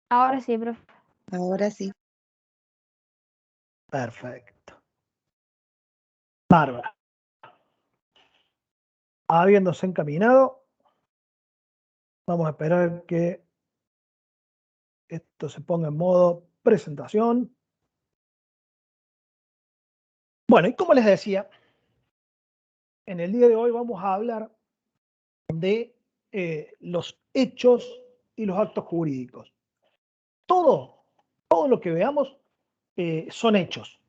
Ahora sí, profe. Ahora sí. Perfecto. Bárbara. Habiéndose encaminado, vamos a esperar que esto se ponga en modo presentación. Bueno, y como les decía, en el día de hoy vamos a hablar de los hechos y los actos jurídicos. Todo lo que veamos son hechos,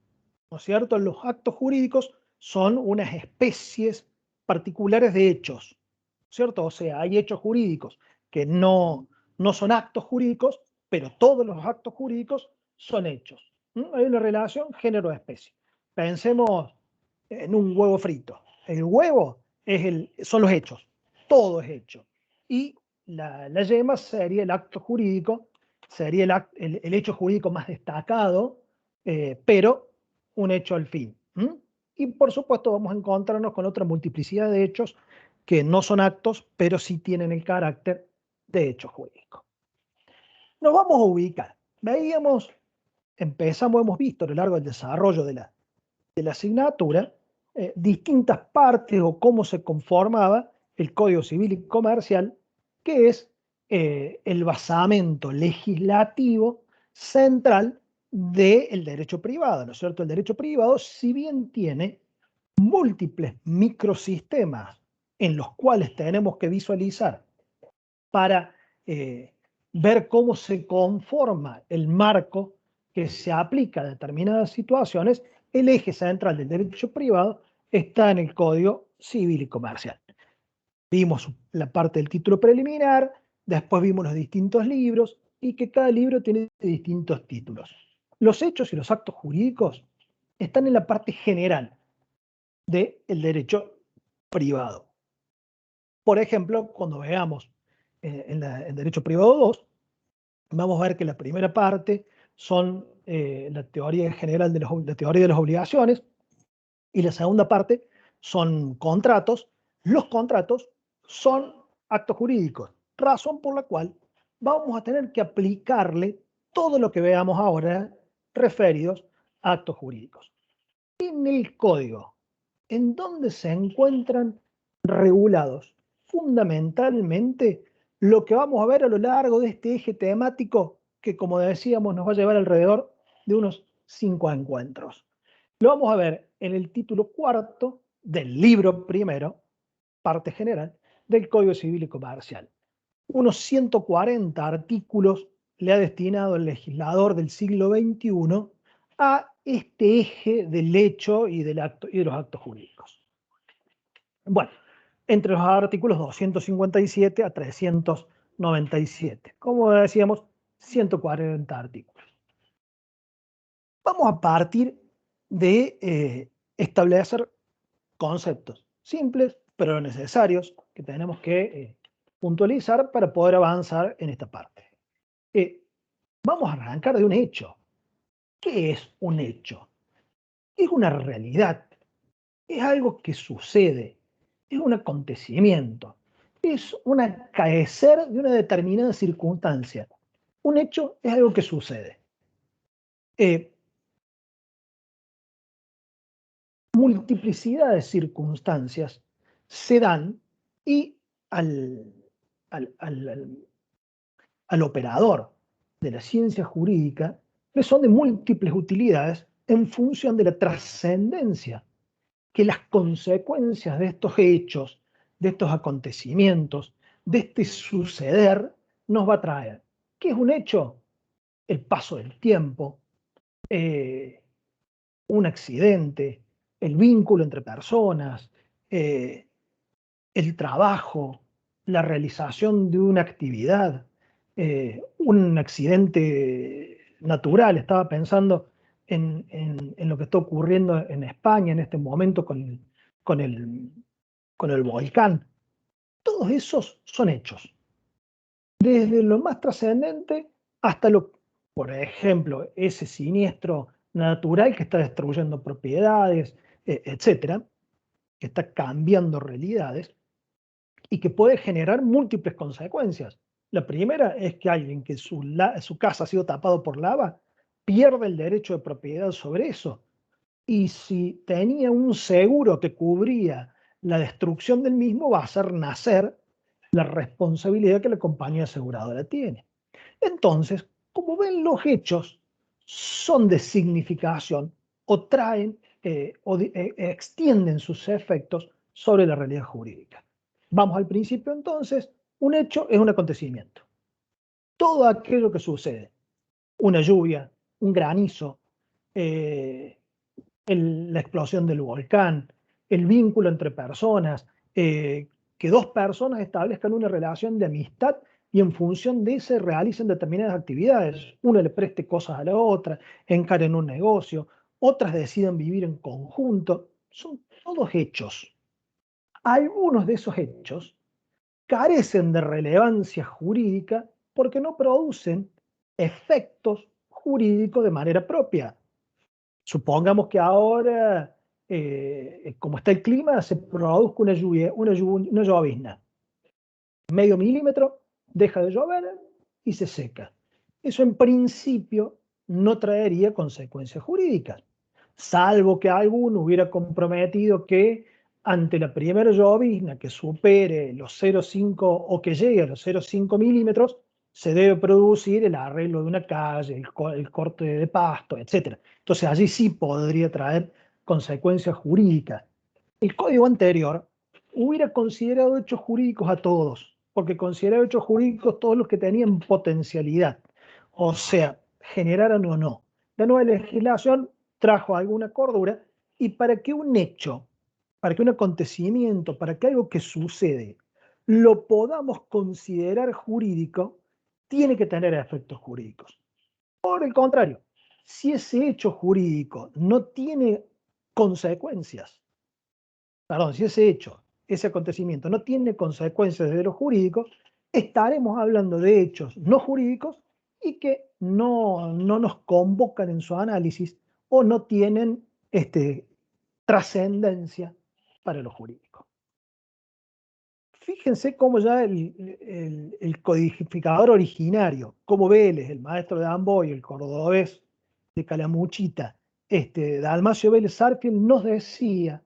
¿no es cierto? Los actos jurídicos son unas especies particulares de hechos, ¿cierto? O sea, hay hechos jurídicos que no son actos jurídicos, pero todos los actos jurídicos son hechos. Hay una relación género-especie. Pensemos en un huevo frito. El huevo son los hechos, todo es hecho. Y la yema sería el acto jurídico, sería el hecho jurídico más destacado, pero un hecho al fin. Y por supuesto vamos a encontrarnos con otra multiplicidad de hechos que no son actos, pero sí tienen el carácter de hecho jurídico. Nos vamos a ubicar. Hemos visto a lo largo del desarrollo de la asignatura distintas partes o cómo se conformaba el Código Civil y Comercial, que es el basamento legislativo central del derecho privado, ¿no es cierto? El derecho privado, si bien tiene múltiples microsistemas en los cuales tenemos que visualizar para ver cómo se conforma el marco que se aplica a determinadas situaciones, el eje central del derecho privado está en el Código Civil y Comercial. Vimos la parte del título preliminar, después vimos los distintos libros y que cada libro tiene distintos títulos. Los hechos y los actos jurídicos están en la parte general del derecho privado. Por ejemplo, cuando veamos en Derecho Privado 2, vamos a ver que la primera parte son la teoría general de la teoría de las obligaciones y la segunda parte son contratos. Los contratos son actos jurídicos, razón por la cual vamos a tener que aplicarle todo lo que veamos ahora referidos a actos jurídicos. En el código, en donde se encuentran regulados fundamentalmente lo que vamos a ver a lo largo de este eje temático que, como decíamos, nos va a llevar alrededor de unos 5 encuentros. Lo vamos a ver en el título cuarto del libro primero, parte general, del Código Civil y Comercial. Unos 140 artículos le ha destinado el legislador del siglo XXI a este eje del hecho y de los actos jurídicos. Bueno, entre los artículos 257 a 397. Como decíamos, 140 artículos. Vamos a partir de establecer conceptos simples, pero necesarios, que tenemos que puntualizar para poder avanzar en esta parte. Vamos a arrancar de un hecho. ¿Qué es un hecho? Es una realidad, es algo que sucede, es un acontecimiento, es un acaecer de una determinada circunstancia. Un hecho es algo que sucede. Multiplicidad de circunstancias se dan y al operador de la ciencia jurídica le son de múltiples utilidades en función de la trascendencia que las consecuencias de estos hechos, de estos acontecimientos, de este suceder, nos va a traer. ¿Qué es un hecho? El paso del tiempo, un accidente, el vínculo entre personas, el trabajo, la realización de una actividad, un accidente natural. Estaba pensando en lo que está ocurriendo en España en este momento con el volcán. Todos esos son hechos. Desde lo más trascendente hasta por ejemplo, ese siniestro natural que está destruyendo propiedades, etcétera, que está cambiando realidades y que puede generar múltiples consecuencias. La primera es que alguien que su casa ha sido tapado por lava pierde el derecho de propiedad sobre eso. Y si tenía un seguro que cubría la destrucción del mismo, va a hacer nacer la responsabilidad que la compañía aseguradora tiene. Entonces, como ven, los hechos son de significación o traen extienden sus efectos sobre la realidad jurídica. Vamos al principio entonces. Un hecho es un acontecimiento. Todo aquello que sucede, una lluvia, un granizo, eh, la explosión del volcán, el vínculo entre personas, que dos personas establezcan una relación de amistad y en función de eso realicen determinadas actividades. Una le preste cosas a la otra, encaren un negocio, otras decidan vivir en conjunto. Son todos hechos. Algunos de esos hechos carecen de relevancia jurídica porque no producen efectos jurídicos de manera propia. Supongamos que ahora, como está el clima, se produzca una llovizna. Medio milímetro, deja de llover y se seca. Eso en principio no traería consecuencias jurídicas, salvo que alguno hubiera comprometido que ante la primera llovizna que supere los 0,5 o que llegue a los 0,5 milímetros, se debe producir el arreglo de una calle, el corte de pasto, etc. Entonces allí sí podría traer consecuencias jurídicas. El código anterior hubiera considerado hechos jurídicos a todos, porque consideraba hechos jurídicos todos los que tenían potencialidad, o sea, generaran o no. La nueva legislación trajo alguna cordura y para que un hecho, para que un acontecimiento, para que algo que sucede, lo podamos considerar jurídico, tiene que tener efectos jurídicos. Por el contrario, si ese hecho jurídico no tiene consecuencias, perdón, si ese hecho, ese acontecimiento no tiene consecuencias desde lo jurídico, estaremos hablando de hechos no jurídicos y que no nos convocan en su análisis o no tienen trascendencia para lo jurídico. Fíjense cómo ya el codificador originario, como Vélez, el maestro de Amboy, el cordobés de Calamuchita, Dalmacio Vélez Sarsfield nos decía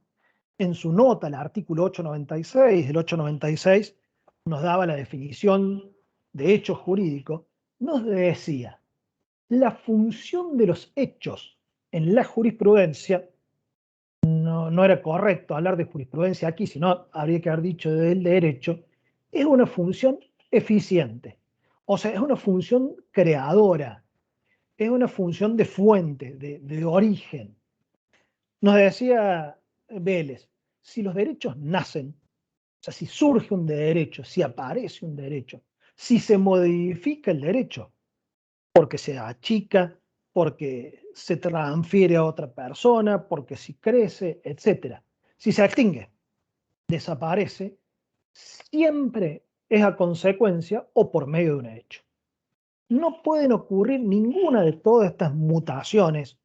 en su nota, el artículo 896, el 896 nos daba la definición de hecho jurídico, nos decía, la función de los hechos en la jurisprudencia, no era correcto hablar de jurisprudencia aquí, sino habría que haber dicho del derecho, es una función eficiente, o sea, es una función creadora, es una función de fuente, de origen. Nos decía Vélez, si los derechos nacen, o sea, si surge un derecho, si aparece un derecho, si se modifica el derecho, porque se achica, porque se transfiere a otra persona, porque si crece, etc. Si se extingue, desaparece, siempre es a consecuencia o por medio de un hecho. No pueden ocurrir ninguna de todas estas mutaciones,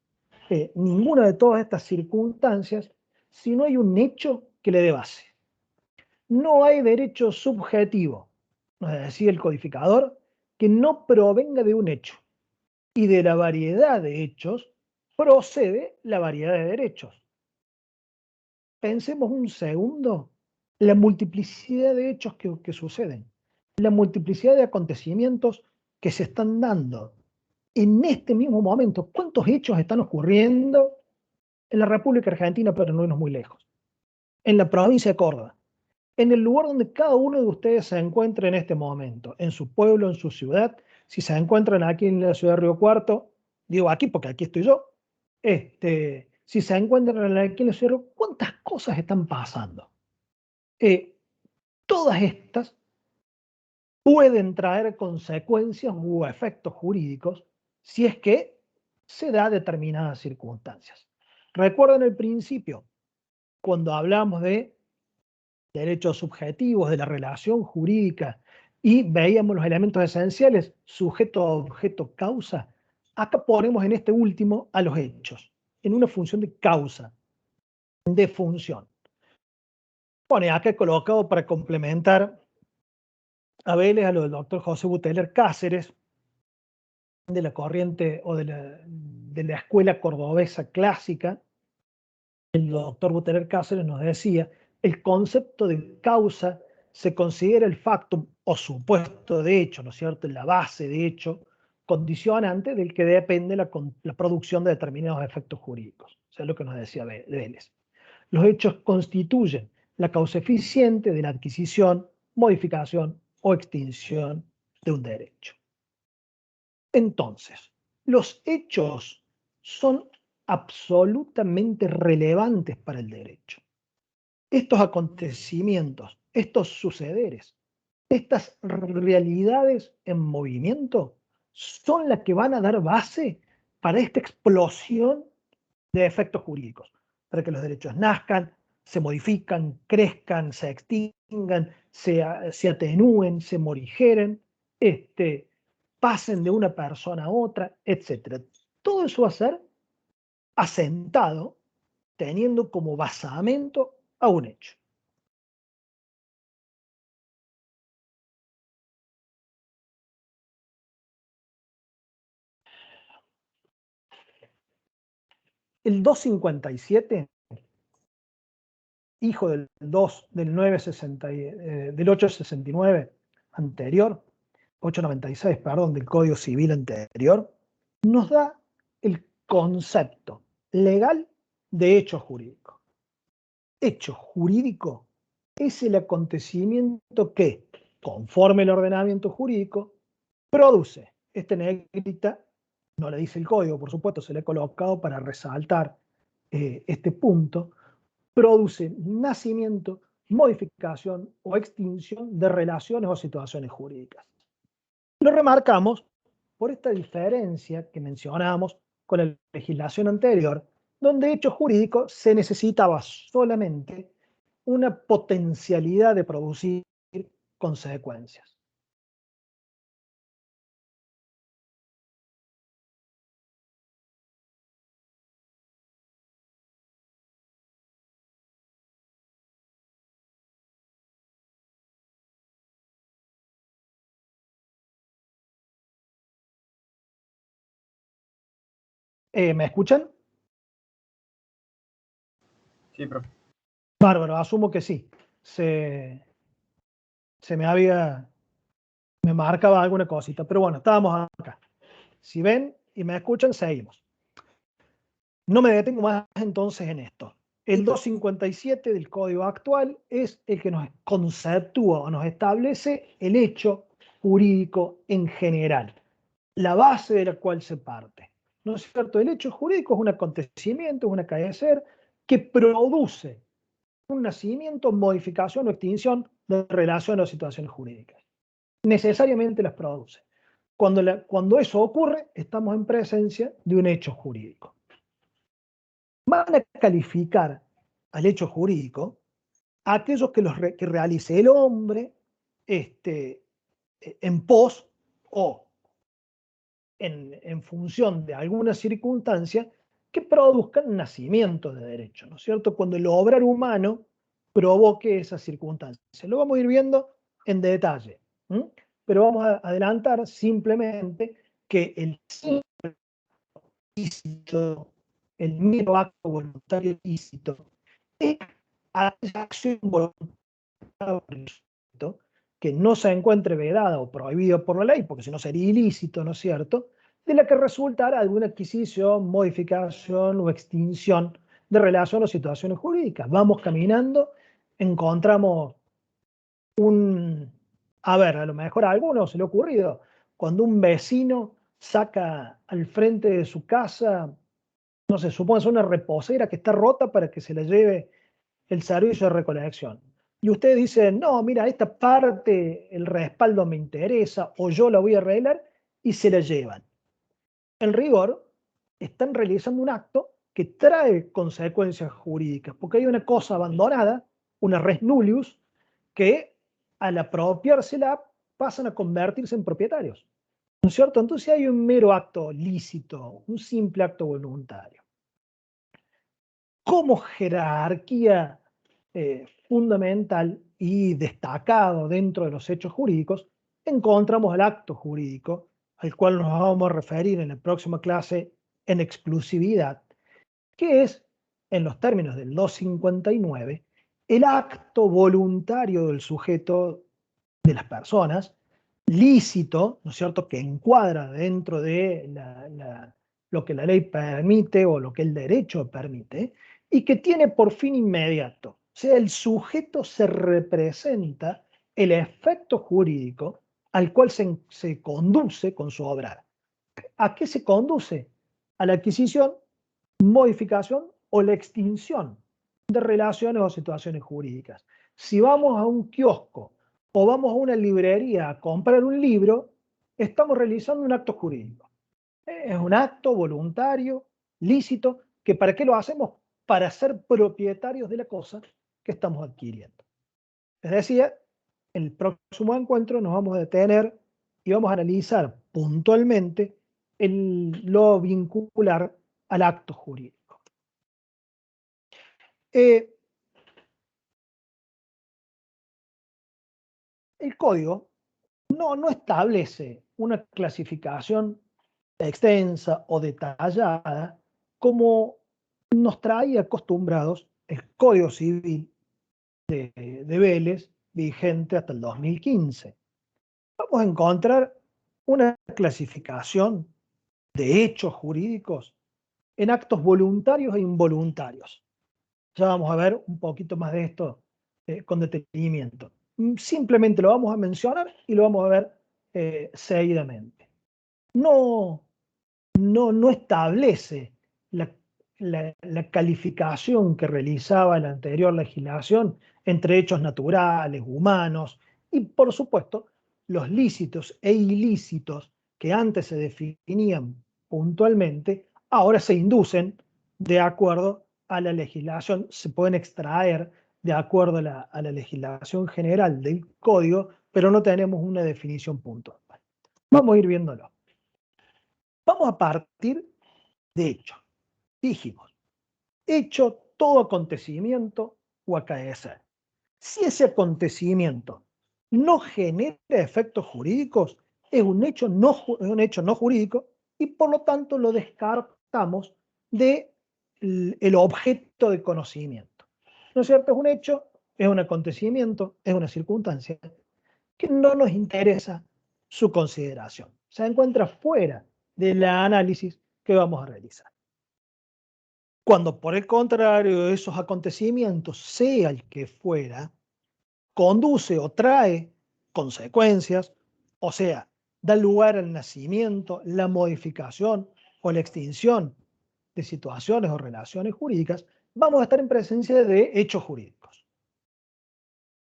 ninguna de todas estas circunstancias, si no hay un hecho que le dé base. No hay derecho subjetivo, nos decía el codificador, que no provenga de un hecho. Y de la variedad de hechos procede la variedad de derechos. Pensemos un segundo la multiplicidad de hechos que suceden, la multiplicidad de acontecimientos que se están dando en este mismo momento. ¿Cuántos hechos están ocurriendo en la República Argentina, pero no irnos muy lejos? En la provincia de Córdoba, en el lugar donde cada uno de ustedes se encuentra en este momento, en su pueblo, en su ciudad. Si se encuentran aquí en la ciudad de Río Cuarto, digo aquí porque aquí estoy yo, si se encuentran aquí en la ciudad de Río, ¿cuántas cosas están pasando? Todas estas pueden traer consecuencias u efectos jurídicos si es que se da determinadas circunstancias. Recuerden el principio, cuando hablamos de derechos subjetivos, de la relación jurídica, y veíamos los elementos esenciales, sujeto, objeto, causa. Acá ponemos en este último a los hechos, en una función de causa, de función. Pone acá colocado para complementar a Vélez, a lo del doctor José Buteler Cáceres, de la corriente o de la escuela cordobesa clásica. El doctor Buteler Cáceres nos decía, el concepto de causa se considera el factum o supuesto de hecho, ¿no es cierto?, la base de hecho condicionante del que depende la producción de determinados efectos jurídicos. O sea, lo que nos decía Vélez. Los hechos constituyen la causa eficiente de la adquisición, modificación o extinción de un derecho. Entonces, los hechos son absolutamente relevantes para el derecho. Estos acontecimientos, estos sucederes, estas realidades en movimiento son las que van a dar base para esta explosión de efectos jurídicos, para que los derechos nazcan, se modifican, crezcan, se extingan, se atenúen, se morigeren, pasen de una persona a otra, etc. Todo eso va a ser asentado teniendo como basamento a un hecho. El 257, hijo del 2 del 960, del 869 anterior, 896, perdón, del Código Civil anterior, nos da el concepto legal de hecho jurídico. Hecho jurídico es el acontecimiento que, conforme el ordenamiento jurídico, produce, este negrita, no le dice el código, por supuesto, se le ha colocado para resaltar este punto, produce nacimiento, modificación o extinción de relaciones o situaciones jurídicas. Lo remarcamos por esta diferencia que mencionamos con la legislación anterior, donde hecho jurídico se necesitaba solamente una potencialidad de producir consecuencias. ¿Me escuchan? Sí, profe. Bárbaro, asumo que sí. Se me marcaba alguna cosita, pero bueno, estábamos acá. Si ven y me escuchan, seguimos. No me detengo más entonces en esto. El 257 del Código actual es el que nos conceptúa o nos establece el hecho jurídico en general, la base de la cual se parte. ¿No es cierto? El hecho jurídico es un acontecimiento, es un acaecer que produce un nacimiento, modificación o extinción de relaciones o situaciones jurídicas. Necesariamente las produce. Cuando eso ocurre, estamos en presencia de un hecho jurídico. Van a calificar al hecho jurídico a aquellos que realice el hombre en pos o en función de alguna circunstancia que produzcan nacimiento de derecho, ¿no es cierto? Cuando el obrar humano provoque esas circunstancias. Lo vamos a ir viendo en detalle, ¿m? Pero vamos a adelantar simplemente que el simple ilícito, el mero acto voluntario ilícito, es aquella acción voluntaria que no se encuentre vedada o prohibida por la ley, porque si no sería ilícito, ¿no es cierto?, de la que resultara alguna adquisición, modificación o extinción de relación o situaciones jurídicas. Vamos caminando, encontramos a lo mejor a algunos se le ha ocurrido, cuando un vecino saca al frente de su casa, no sé, supóngase una reposera que está rota para que se la lleve el servicio de recolección. Y usted dice, no, mira, esta parte, el respaldo me interesa, o yo la voy a arreglar, y se la llevan. En rigor, están realizando un acto que trae consecuencias jurídicas, porque hay una cosa abandonada, una res nullius, que al apropiársela pasan a convertirse en propietarios. ¿No es cierto? Entonces hay un mero acto lícito, un simple acto voluntario. Como jerarquía fundamental y destacado dentro de los hechos jurídicos, encontramos el acto jurídico, al cual nos vamos a referir en la próxima clase en exclusividad, que es, en los términos del 259, el acto voluntario del sujeto, de las personas, lícito, ¿no es cierto?, que encuadra dentro de lo que la ley permite o lo que el derecho permite, y que tiene por fin inmediato. O sea, el sujeto se representa el efecto jurídico al cual se conduce con su obrar. ¿A qué se conduce? A la adquisición, modificación o la extinción de relaciones o situaciones jurídicas. Si vamos a un kiosco o vamos a una librería a comprar un libro, estamos realizando un acto jurídico. Es un acto voluntario, lícito, que ¿para qué lo hacemos? Para ser propietarios de la cosa que estamos adquiriendo. Les decía, en el próximo encuentro nos vamos a detener y vamos a analizar puntualmente lo vincular al acto jurídico. El código no establece una clasificación extensa o detallada como nos traía acostumbrados el Código Civil de Vélez, vigente hasta el 2015. Vamos a encontrar una clasificación de hechos jurídicos en actos voluntarios e involuntarios. Ya vamos a ver un poquito más de esto con detenimiento. Simplemente lo vamos a mencionar y lo vamos a ver seguidamente. No establece la calificación que realizaba la anterior legislación entre hechos naturales, humanos y, por supuesto, los lícitos e ilícitos que antes se definían puntualmente, ahora se inducen de acuerdo a la legislación, se pueden extraer de acuerdo a la legislación general del código, pero no tenemos una definición puntual. Vamos a ir viéndolo. Vamos a partir de hecho. Dijimos, hecho todo acontecimiento o acaecer. Si ese acontecimiento no genera efectos jurídicos, es un hecho no jurídico y por lo tanto lo descartamos del objeto de conocimiento. ¿No es cierto? Es un hecho, es un acontecimiento, es una circunstancia que no nos interesa su consideración. Se encuentra fuera del análisis que vamos a realizar. Cuando por el contrario esos acontecimientos, sea el que fuera, conduce o trae consecuencias, o sea, da lugar al nacimiento, la modificación o la extinción de situaciones o relaciones jurídicas, vamos a estar en presencia de hechos jurídicos.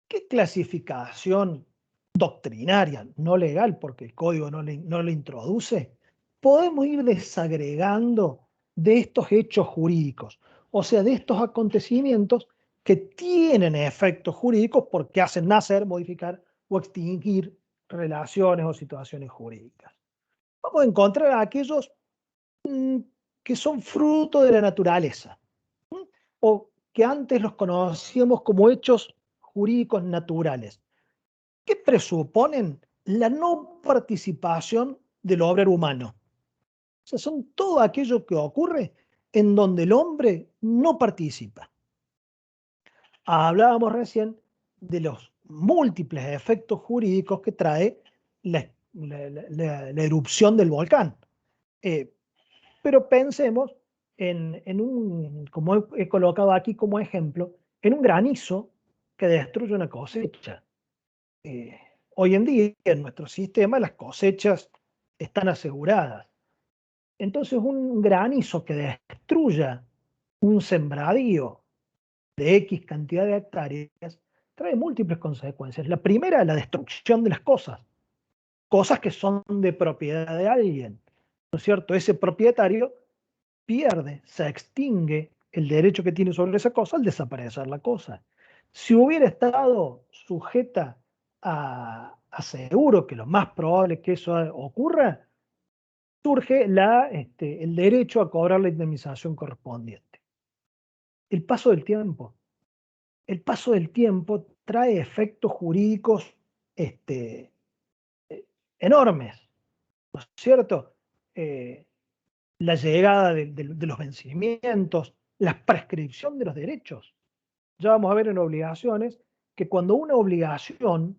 ¿Qué clasificación doctrinaria, no legal, porque el código no le introduce, podemos ir desagregando de estos hechos jurídicos, o sea, de estos acontecimientos que tienen efectos jurídicos porque hacen nacer, modificar o extinguir relaciones o situaciones jurídicas? Vamos a encontrar a aquellos que son fruto de la naturaleza, o que antes los conocíamos como hechos jurídicos naturales, que presuponen la no participación del obrar humano. O sea, son todo aquello que ocurre en donde el hombre no participa. Hablábamos recién de los múltiples efectos jurídicos que trae la erupción del volcán. Pero pensemos como he colocado aquí como ejemplo, en un granizo que destruye una cosecha. Hoy en día en nuestro sistema las cosechas están aseguradas. Entonces un granizo que destruya un sembradío de X cantidad de hectáreas trae múltiples consecuencias. La primera, la destrucción de las cosas que son de propiedad de alguien, ¿no es cierto? Ese propietario pierde, se extingue el derecho que tiene sobre esa cosa al desaparecer la cosa. Si hubiera estado sujeta a seguro, que lo más probable es que eso ocurra, surge el derecho a cobrar la indemnización correspondiente. El paso del tiempo, el paso del tiempo trae efectos jurídicos enormes, ¿no es cierto? La llegada de los vencimientos, la prescripción de los derechos. Ya vamos a ver en obligaciones que cuando una obligación,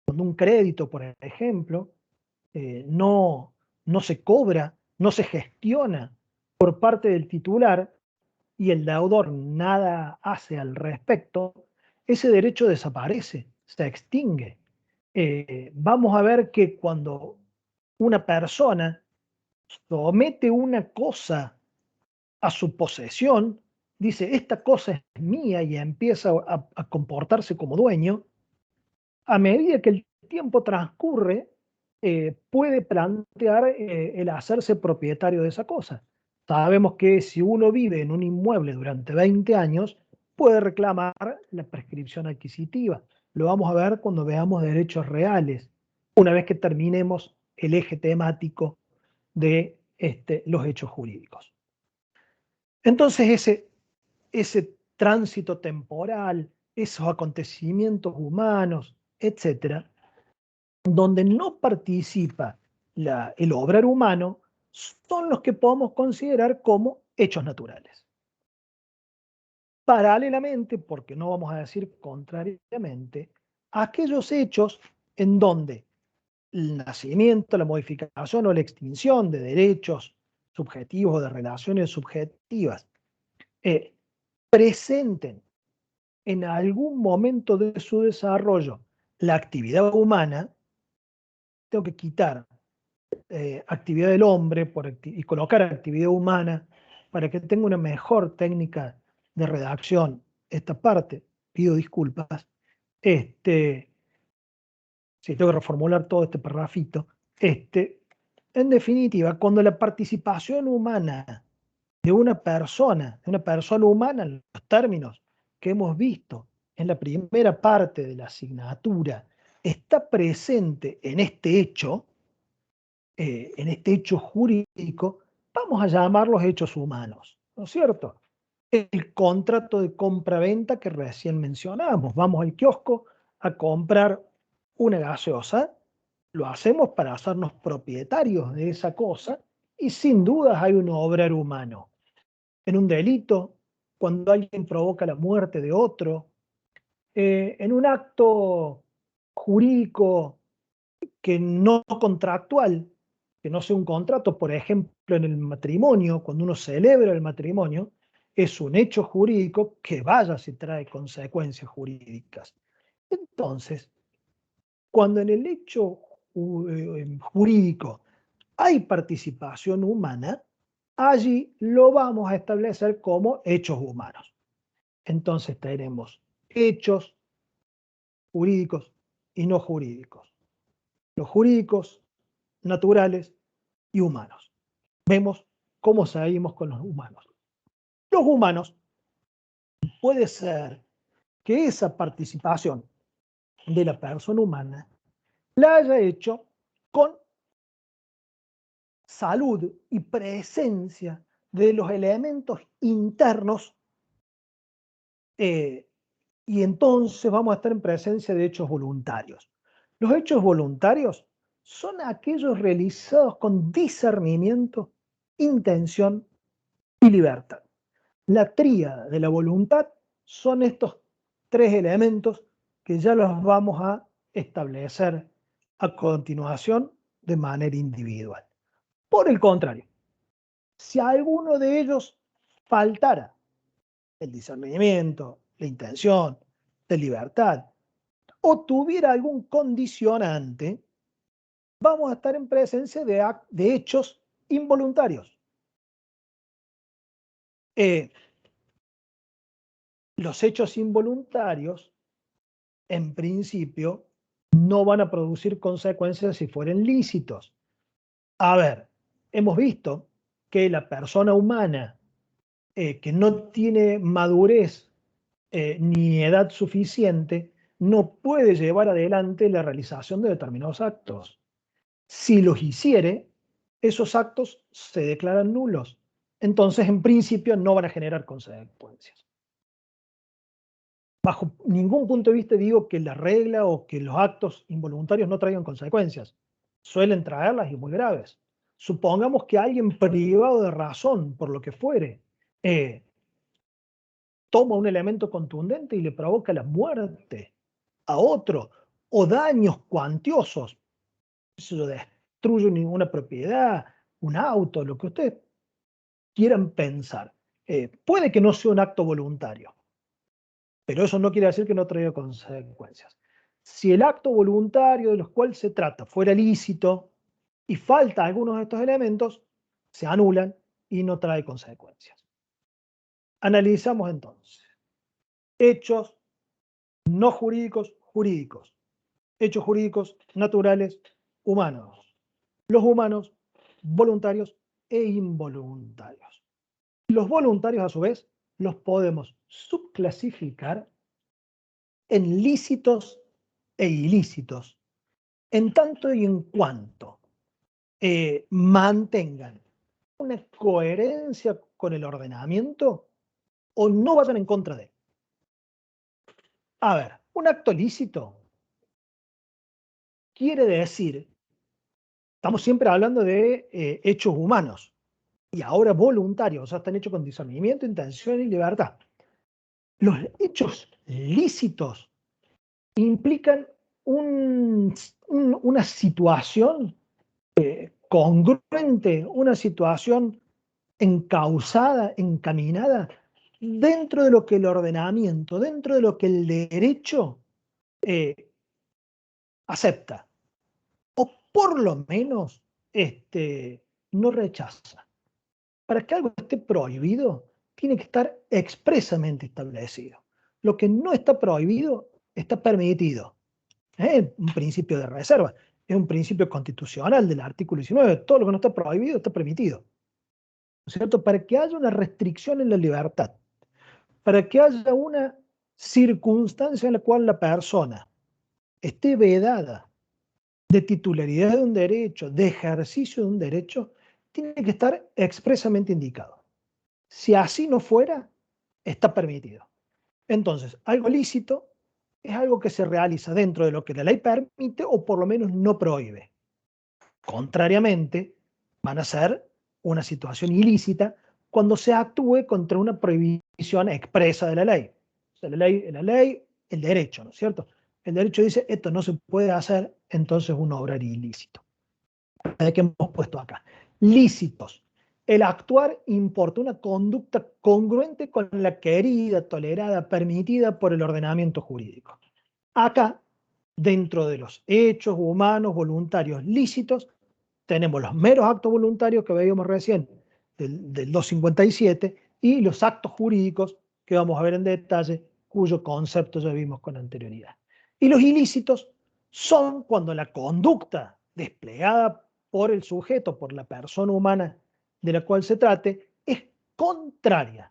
cuando un crédito, por ejemplo, no se cobra, no se gestiona por parte del titular y el deudor nada hace al respecto, ese derecho desaparece, se extingue. Vamos a ver que cuando una persona somete una cosa a su posesión, dice, esta cosa es mía y empieza a comportarse como dueño, a medida que el tiempo transcurre, puede plantear el hacerse propietario de esa cosa. Sabemos que si uno vive en un inmueble durante 20 años, puede reclamar la prescripción adquisitiva. Lo vamos a ver cuando veamos derechos reales, una vez que terminemos el eje temático de los hechos jurídicos. Entonces ese tránsito temporal, esos acontecimientos humanos, etcétera, donde no participa el obrar humano, son los que podemos considerar como hechos naturales. Paralelamente, porque no vamos a decir contrariamente, aquellos hechos en donde el nacimiento, la modificación o la extinción de derechos subjetivos o de relaciones subjetivas presenten en algún momento de su desarrollo la actividad humana, tengo que quitar actividad del hombre y colocar actividad humana para que tenga una mejor técnica de redacción. Esta parte, pido disculpas. Sí, tengo que reformular todo este parrafito. En definitiva, cuando la participación humana de una persona humana, en los términos que hemos visto en la primera parte de la asignatura, está presente en este hecho jurídico, vamos a llamarlos hechos humanos, ¿no es cierto? El contrato de compra-venta que recién mencionamos. Vamos al kiosco a comprar una gaseosa, lo hacemos para hacernos propietarios de esa cosa y sin dudas hay un obrar humano. En un delito, cuando alguien provoca la muerte de otro, en un acto jurídico que no contractual, que no sea un contrato, por ejemplo, en el matrimonio, cuando uno celebra el matrimonio, es un hecho jurídico que vaya si trae consecuencias jurídicas. Entonces, cuando en el hecho jurídico hay participación humana, allí lo vamos a establecer como hechos humanos. Entonces tenemos hechos jurídicos y no jurídicos. Los jurídicos, naturales y humanos. Vemos cómo seguimos con los humanos. Los humanos, puede ser que esa participación de la persona humana la haya hecho con salud y presencia de los elementos internos y entonces vamos a estar en presencia de hechos voluntarios. Los hechos voluntarios son aquellos realizados con discernimiento, intención y libertad. La tríada de la voluntad son estos tres elementos que ya los vamos a establecer a continuación de manera individual. Por el contrario, si alguno de ellos faltara, el discernimiento, la intención, la libertad, o tuviera algún condicionante, vamos a estar en presencia de hechos involuntarios. Los hechos involuntarios, en principio, no van a producir consecuencias si fueren lícitos. A ver, hemos visto que la persona humana que no tiene madurez ni edad suficiente no puede llevar adelante la realización de determinados actos. Si los hiciere, esos actos se declaran nulos. Entonces, en principio, no van a generar consecuencias. bajo ningún punto de vista digo que la regla o que los actos involuntarios no traigan consecuencias. Suelen traerlas y muy graves. Supongamos que alguien privado de razón, por lo que fuere, toma un elemento contundente y le provoca la muerte a otro o daños cuantiosos. Se lo destruye ninguna propiedad, un auto, lo que ustedes quieran pensar. Puede que no sea un acto voluntario, pero eso no quiere decir que no traiga consecuencias. Si el acto voluntario de los cuales se trata fuera lícito y falta algunos de estos elementos, se anulan y no trae consecuencias. Analizamos entonces hechos no jurídicos, jurídicos, hechos jurídicos naturales, humanos, los humanos, voluntarios e involuntarios. Los voluntarios, a su vez, los podemos subclasificar en lícitos e ilícitos, en tanto y en cuanto mantengan una coherencia con el ordenamiento o no vayan en contra de él. A ver, un acto lícito quiere decir, estamos siempre hablando de hechos humanos y ahora voluntarios, o sea, están hechos con discernimiento, intención y libertad. Los hechos lícitos implican una situación congruente, una situación encausada, encaminada, dentro de lo que el ordenamiento, dentro de lo que el derecho acepta, o por lo menos no rechaza. Para que algo esté prohibido, tiene que estar expresamente establecido. Lo que no está prohibido está permitido. Un principio de reserva, es un principio constitucional del artículo 19. Todo lo que no está prohibido está permitido. ¿No es cierto? Para que haya una restricción en la libertad, para que haya una circunstancia en la cual la persona esté vedada de titularidad de un derecho, de ejercicio de un derecho, tiene que estar expresamente indicado. Si así no fuera, está permitido. Entonces, algo lícito es algo que se realiza dentro de lo que la ley permite o por lo menos no prohíbe. Contrariamente, van a ser una situación ilícita cuando se actúe contra una prohibición expresa de la ley. O sea, la ley, el derecho, ¿no es cierto? El derecho dice, esto no se puede hacer, entonces es un obrar ilícito. ¿Qué hemos puesto acá? Lícitos. El actuar importa una conducta congruente con la querida, tolerada, permitida por el ordenamiento jurídico. Acá, dentro de los hechos humanos voluntarios lícitos, tenemos los meros actos voluntarios que veíamos recién del 257 y los actos jurídicos que vamos a ver en detalle, cuyo concepto ya vimos con anterioridad. Y los ilícitos son cuando la conducta desplegada por el sujeto, por la persona humana de la cual se trate, es contraria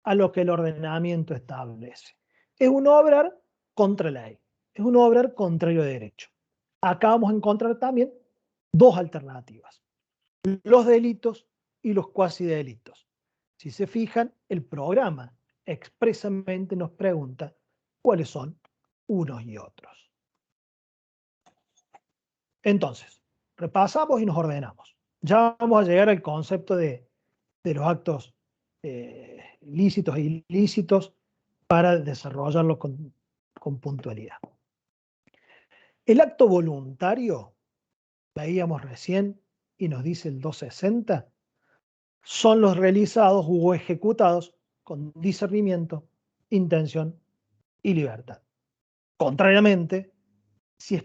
a lo que el ordenamiento establece. Es un obrar contra la ley, es un obrar contrario a derecho. Acá vamos a encontrar también dos alternativas, los delitos y los cuasi delitos. Si se fijan, el programa expresamente nos pregunta cuáles son unos y otros. Entonces, repasamos y nos ordenamos. Ya vamos a llegar al concepto de los actos lícitos e ilícitos para desarrollarlo con puntualidad. El acto voluntario, veíamos recién y nos dice el 260, son los realizados o ejecutados con discernimiento, intención y libertad. Contrariamente, si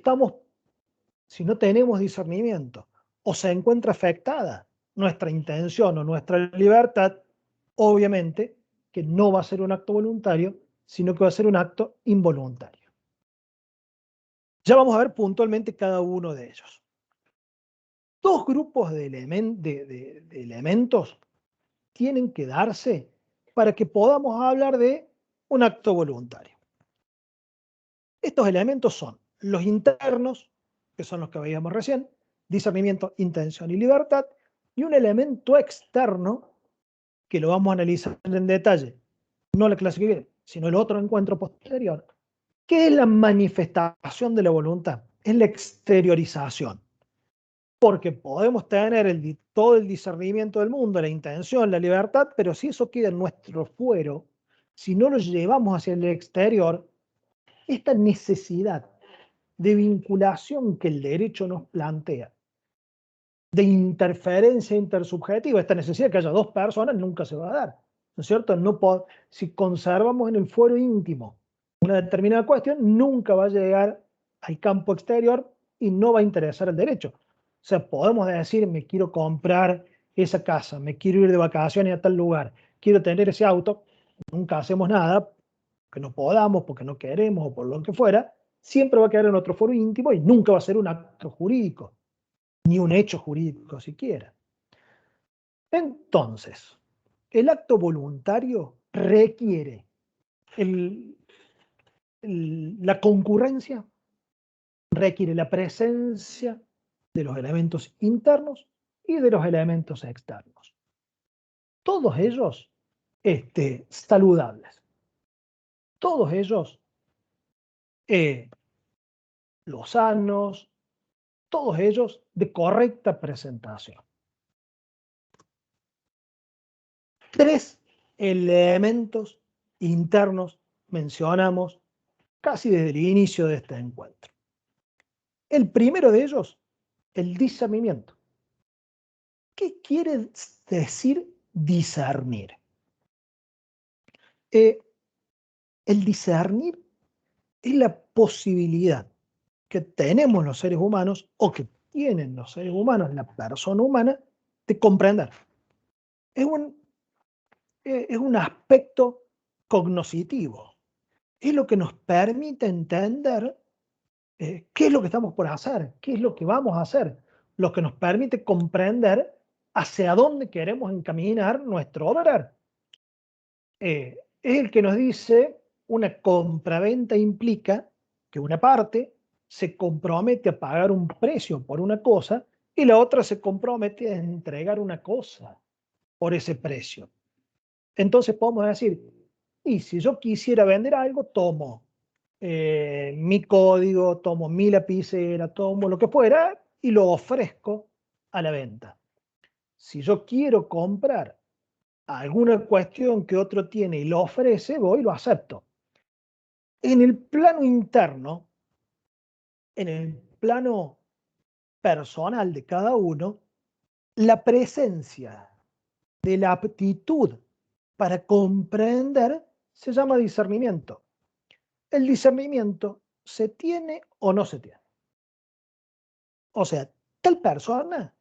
no tenemos discernimiento o se encuentra afectada nuestra intención o nuestra libertad, obviamente que no va a ser un acto voluntario, sino que va a ser un acto involuntario. Ya vamos a ver puntualmente cada uno de ellos. Dos grupos de elementos tienen que darse para que podamos hablar de un acto voluntario. Estos elementos son los internos, que son los que veíamos recién, discernimiento, intención y libertad, y un elemento externo, que lo vamos a analizar en detalle. No lo clasifiqué sino el otro encuentro posterior. ¿Qué es la manifestación de la voluntad? Es la exteriorización. Porque podemos tener todo el discernimiento del mundo, la intención, la libertad, pero si eso queda en nuestro fuero, si no lo llevamos hacia el exterior, esta necesidad de vinculación que el derecho nos plantea, de interferencia intersubjetiva, esta necesidad de que haya dos personas nunca se va a dar, ¿no es cierto? Si conservamos en el fuero íntimo una determinada cuestión, nunca va a llegar al campo exterior y no va a interesar al derecho. O sea, podemos decir, me quiero comprar esa casa, me quiero ir de vacaciones a tal lugar, quiero tener ese auto, nunca hacemos nada, que no podamos, porque no queremos o por lo que fuera, siempre va a quedar en nuestro foro íntimo y nunca va a ser un acto jurídico, ni un hecho jurídico siquiera. Entonces, el acto voluntario requiere la concurrencia, requiere la presencia de los elementos internos y de los elementos externos. Todos ellos saludables. Todos ellos lozanos, todos ellos de correcta presentación. 3 elementos internos mencionamos casi desde el inicio de este encuentro. El primero de ellos, el discernimiento. ¿Qué quiere decir discernir? El discernir es la posibilidad que tenemos los seres humanos o que tienen los seres humanos, la persona humana, de comprender. Es un aspecto cognoscitivo. Es lo que nos permite entender qué es lo que estamos por hacer, qué es lo que vamos a hacer, lo que nos permite comprender hacia dónde queremos encaminar nuestro obrar. Es el que nos dice, una compraventa implica que una parte se compromete a pagar un precio por una cosa y la otra se compromete a entregar una cosa por ese precio. Entonces podemos decir, y si yo quisiera vender algo, tomo mi código, tomo mi lapicera, tomo lo que fuera y lo ofrezco a la venta. Si yo quiero comprar alguna cuestión que otro tiene y lo ofrece, voy y lo acepto. En el plano interno, en el plano personal de cada uno, la presencia de la aptitud para comprender se llama discernimiento. El discernimiento se tiene o no se tiene. O sea, tal persona,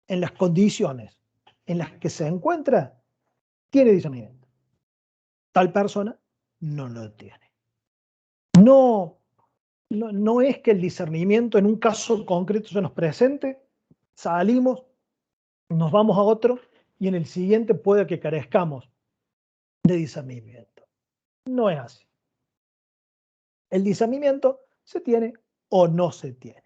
en las condiciones en las que se encuentra, tiene discernimiento. Tal persona no lo tiene. No es que el discernimiento en un caso concreto se nos presente, salimos, nos vamos a otro y en el siguiente puede que carezcamos de discernimiento. No es así. El discernimiento se tiene o no se tiene.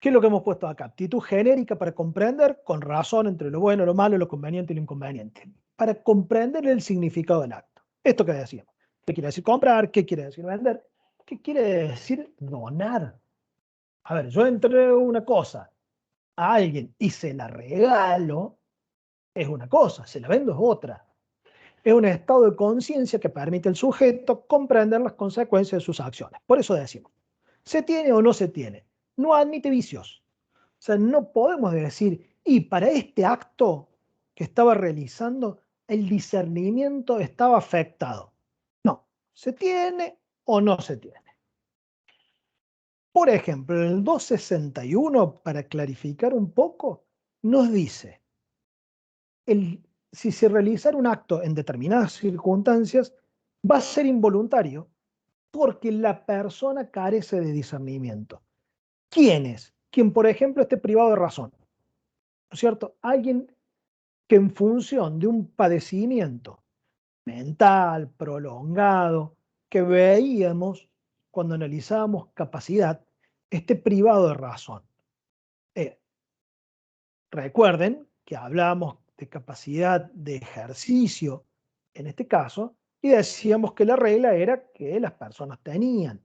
¿Qué es lo que hemos puesto acá? Aptitud genérica para comprender con razón entre lo bueno, lo malo, lo conveniente y lo inconveniente. Para comprender el significado del acto. Esto que decíamos. ¿Qué quiere decir comprar? ¿Qué quiere decir vender? ¿Qué quiere decir donar? A ver, yo entrego una cosa a alguien y se la regalo, es una cosa, se la vendo es otra. Es un estado de conciencia que permite al sujeto comprender las consecuencias de sus acciones. Por eso decimos, ¿se tiene o no se tiene? No admite vicios. O sea, no podemos decir, y para este acto que estaba realizando, el discernimiento estaba afectado. No, ¿se tiene o no se tiene? Por ejemplo, el 261, para clarificar un poco, nos dice, si se realizara un acto en determinadas circunstancias, va a ser involuntario porque la persona carece de discernimiento. ¿Quién es? Quien, por ejemplo, esté privado de razón. ¿No es cierto? Alguien que en función de un padecimiento mental, prolongado, que veíamos cuando analizábamos capacidad, esté privado de razón. Recuerden que hablamos de capacidad de ejercicio, en este caso, y decíamos que la regla era que las personas tenía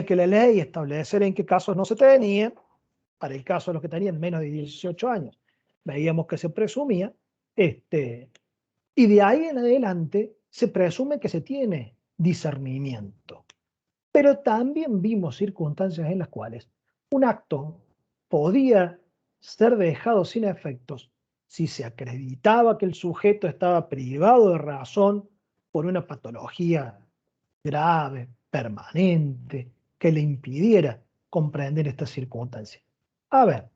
que la ley establecer en qué casos no se tenían. Para el caso de los que tenían menos de 18 años, veíamos que se presumía, y de ahí en adelante se presume que se tiene discernimiento. Pero también vimos circunstancias en las cuales un acto podía ser dejado sin efectos si se acreditaba que el sujeto estaba privado de razón por una patología grave, permanente, que le impidiera comprender estas circunstancias. A ver,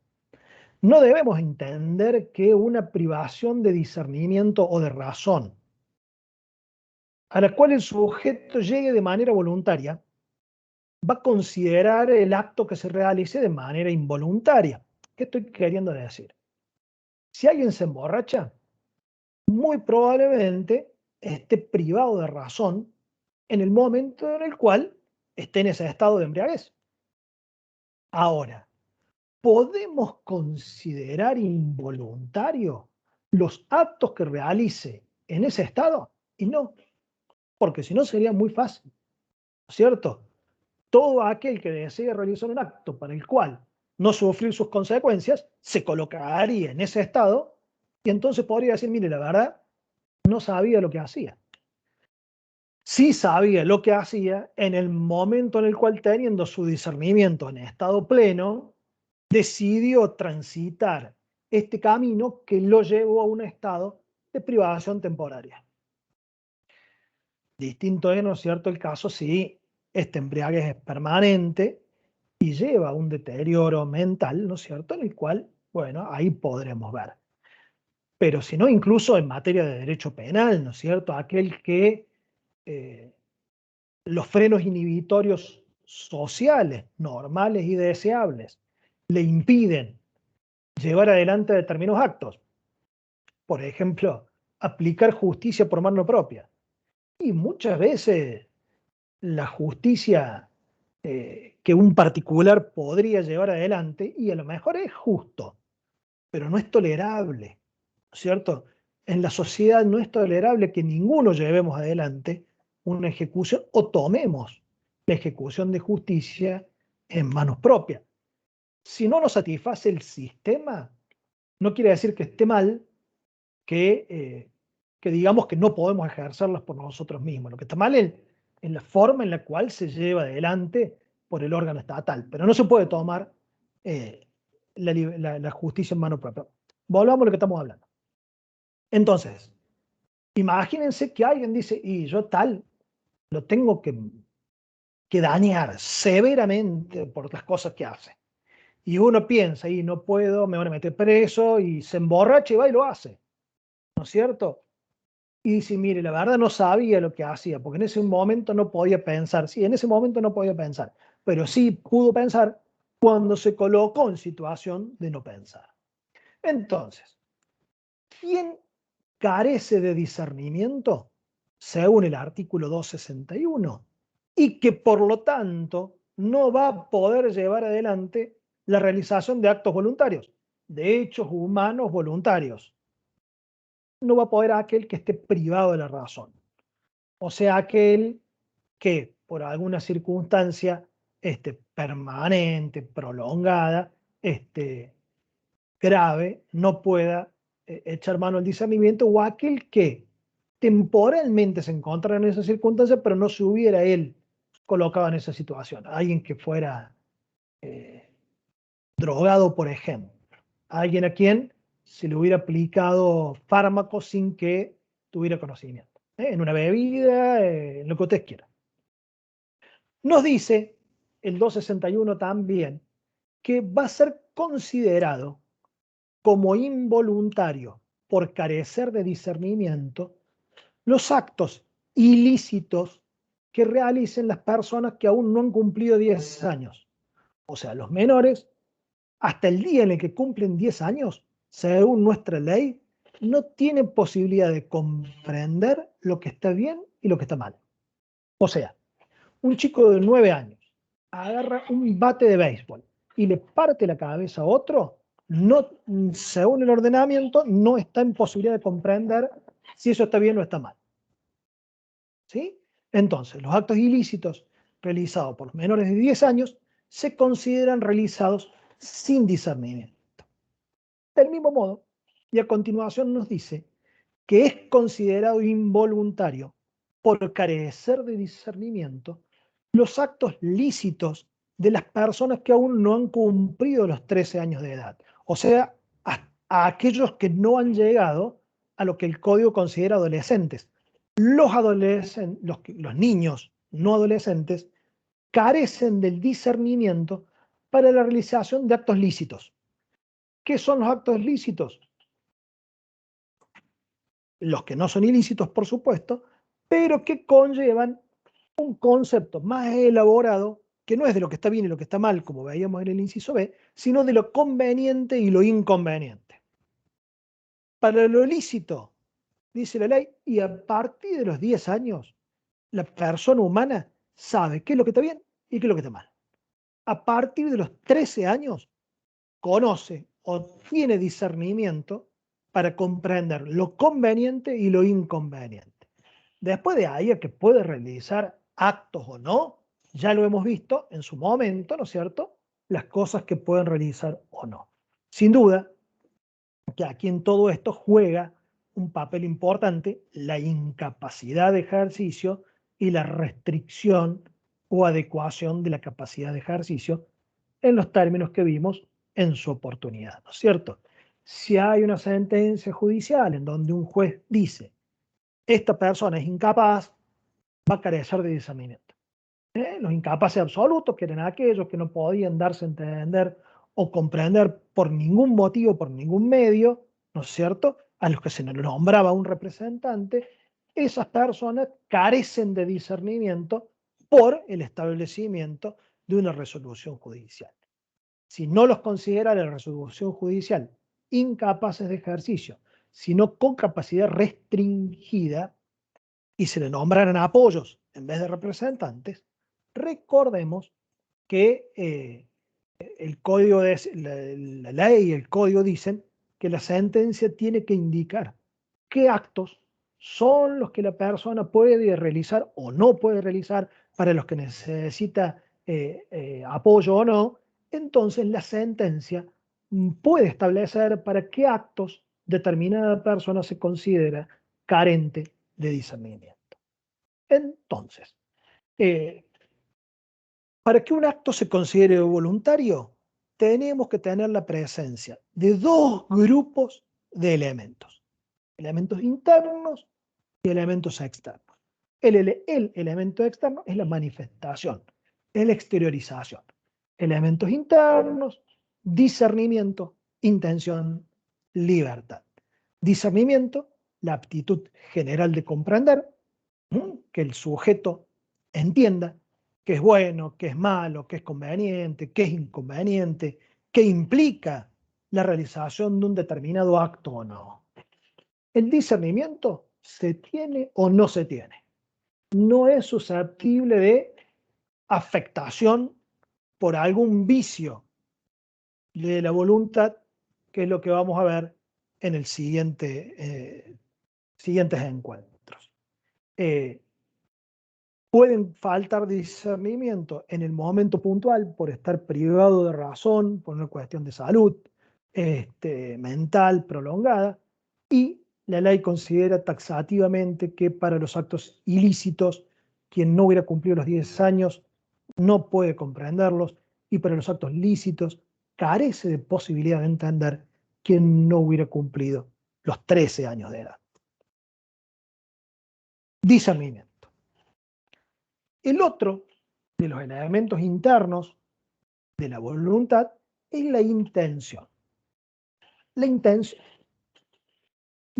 no debemos entender que una privación de discernimiento o de razón a la cual el sujeto llegue de manera voluntaria va a considerar el acto que se realice de manera involuntaria. ¿Qué estoy queriendo decir? Si alguien se emborracha, muy probablemente esté privado de razón en el momento en el cual esté en ese estado de embriaguez. Ahora, ¿podemos considerar involuntario los actos que realice en ese estado? Y no, porque si no sería muy fácil, ¿no es cierto? Todo aquel que desee realizar un acto para el cual no sufrir sus consecuencias, se colocaría en ese estado y entonces podría decir, mire, la verdad, no sabía lo que hacía. Sí sabía lo que hacía en el momento en el cual, teniendo su discernimiento en estado pleno, decidió transitar este camino que lo llevó a un estado de privación temporaria. Distinto es, ¿no es cierto?, el caso si este embriaguez es permanente y lleva a un deterioro mental, ¿no es cierto?, en el cual, bueno, ahí podremos ver. Pero si no, incluso en materia de derecho penal, ¿no es cierto?, aquel que los frenos inhibitorios sociales, normales y deseables, le impiden llevar adelante determinados actos. Por ejemplo, aplicar justicia por mano propia. Y muchas veces la justicia que un particular podría llevar adelante, y a lo mejor es justo, pero no es tolerable, ¿cierto? En la sociedad no es tolerable que ninguno llevemos adelante una ejecución o tomemos la ejecución de justicia en manos propias. Si no nos satisface el sistema, no quiere decir que esté mal que digamos que no podemos ejercerlas por nosotros mismos. Lo que está mal es en la forma en la cual se lleva adelante por el órgano estatal, pero no se puede tomar la justicia en mano propia. Volvamos a lo que estamos hablando. Entonces, imagínense que alguien dice, y yo tal, lo tengo que dañar severamente por las cosas que hace. Y uno piensa, y no puedo, me van a meter preso, y se emborracha y va y lo hace, ¿no es cierto? Y dice, mire, la verdad no sabía lo que hacía, porque en ese momento no podía pensar. Sí, en ese momento no podía pensar, pero sí pudo pensar cuando se colocó en situación de no pensar. Entonces, ¿quién carece de discernimiento? Según el artículo 261, y que por lo tanto no va a poder llevar adelante la realización de actos voluntarios, de hechos humanos voluntarios. No va a poder aquel que esté privado de la razón. O sea, aquel que por alguna circunstancia permanente, prolongada, grave, no pueda echar mano al discernimiento, o aquel que temporalmente se encontrara en esa circunstancia, pero no se hubiera él colocado en esa situación. Alguien que fuera eh, drogado, por ejemplo. Alguien a quien se le hubiera aplicado fármacos sin que tuviera conocimiento. En una bebida, en lo que usted quiera. Nos dice el 261 también que va a ser considerado como involuntario por carecer de discernimiento los actos ilícitos que realicen las personas que aún no han cumplido 10 años. O sea, los menores, hasta el día en el que cumplen 10 años, según nuestra ley, no tienen posibilidad de comprender lo que está bien y lo que está mal. O sea, un chico de 9 años agarra un bate de béisbol y le parte la cabeza a otro, no, según el ordenamiento, no está en posibilidad de comprender si eso está bien o está mal. ¿sí? Entonces, los actos ilícitos realizados por los menores de 10 años se consideran realizados sin discernimiento. Del mismo modo, y a continuación nos dice que es considerado involuntario por carecer de discernimiento los actos lícitos de las personas que aún no han cumplido los 13 años de edad, o sea, a aquellos que no han llegado a lo que el código considera adolescentes. Los niños no adolescentes carecen del discernimiento para la realización de actos lícitos. ¿Qué son los actos lícitos? Los que no son ilícitos, por supuesto, pero que conllevan un concepto más elaborado, que no es de lo que está bien y lo que está mal, como veíamos en el inciso B, sino de lo conveniente y lo inconveniente. Para lo lícito, dice la ley, y a partir de los 10 años, la persona humana sabe qué es lo que está bien y qué es lo que está mal. A partir de los 13 años, conoce o tiene discernimiento para comprender lo conveniente y lo inconveniente. Después de ahí, a que puede realizar actos o no, ya lo hemos visto en su momento, ¿no es cierto? Las cosas que pueden realizar o no. Sin duda, que aquí en todo esto juega un papel importante la incapacidad de ejercicio y la restricción o adecuación de la capacidad de ejercicio en los términos que vimos en su oportunidad, ¿no es cierto? Si hay una sentencia judicial en donde un juez dice, esta persona es incapaz, va a carecer de discernimiento. Los incapaces absolutos, que eran aquellos que no podían darse a entender o comprender por ningún motivo, por ningún medio, ¿no es cierto?, a los que se nos nombraba un representante, esas personas carecen de discernimiento por el establecimiento de una resolución judicial. Si no los considera la resolución judicial incapaces de ejercicio, sino con capacidad restringida, y se le nombraran apoyos en vez de representantes, recordemos que el código la ley y el código dicen que la sentencia tiene que indicar qué actos son los que la persona puede realizar o no puede realizar, para los que necesita apoyo o no. Entonces la sentencia puede establecer para qué actos determinada persona se considera carente de discernimiento. Entonces, eh, para que un acto se considere voluntario, tenemos que tener la presencia de dos grupos de elementos: elementos internos y elementos externos. El elemento externo es la manifestación, es la exteriorización. Elementos internos: discernimiento, intención, libertad. Discernimiento: la aptitud general de comprender, que el sujeto entienda qué es bueno, qué es malo, qué es conveniente, qué es inconveniente, qué implica la realización de un determinado acto o no. El discernimiento se tiene o no se tiene. No es susceptible de afectación por algún vicio de la voluntad, que es lo que vamos a ver en el siguientes encuentros. Pueden faltar discernimiento en el momento puntual por estar privado de razón, por una cuestión de salud mental prolongada, y la ley considera taxativamente que para los actos ilícitos, quien no hubiera cumplido los 10 años no puede comprenderlos, y para los actos lícitos carece de posibilidad de entender quien no hubiera cumplido los 13 años de edad. Discernimiento. El otro de los elementos internos de la voluntad es la intención. La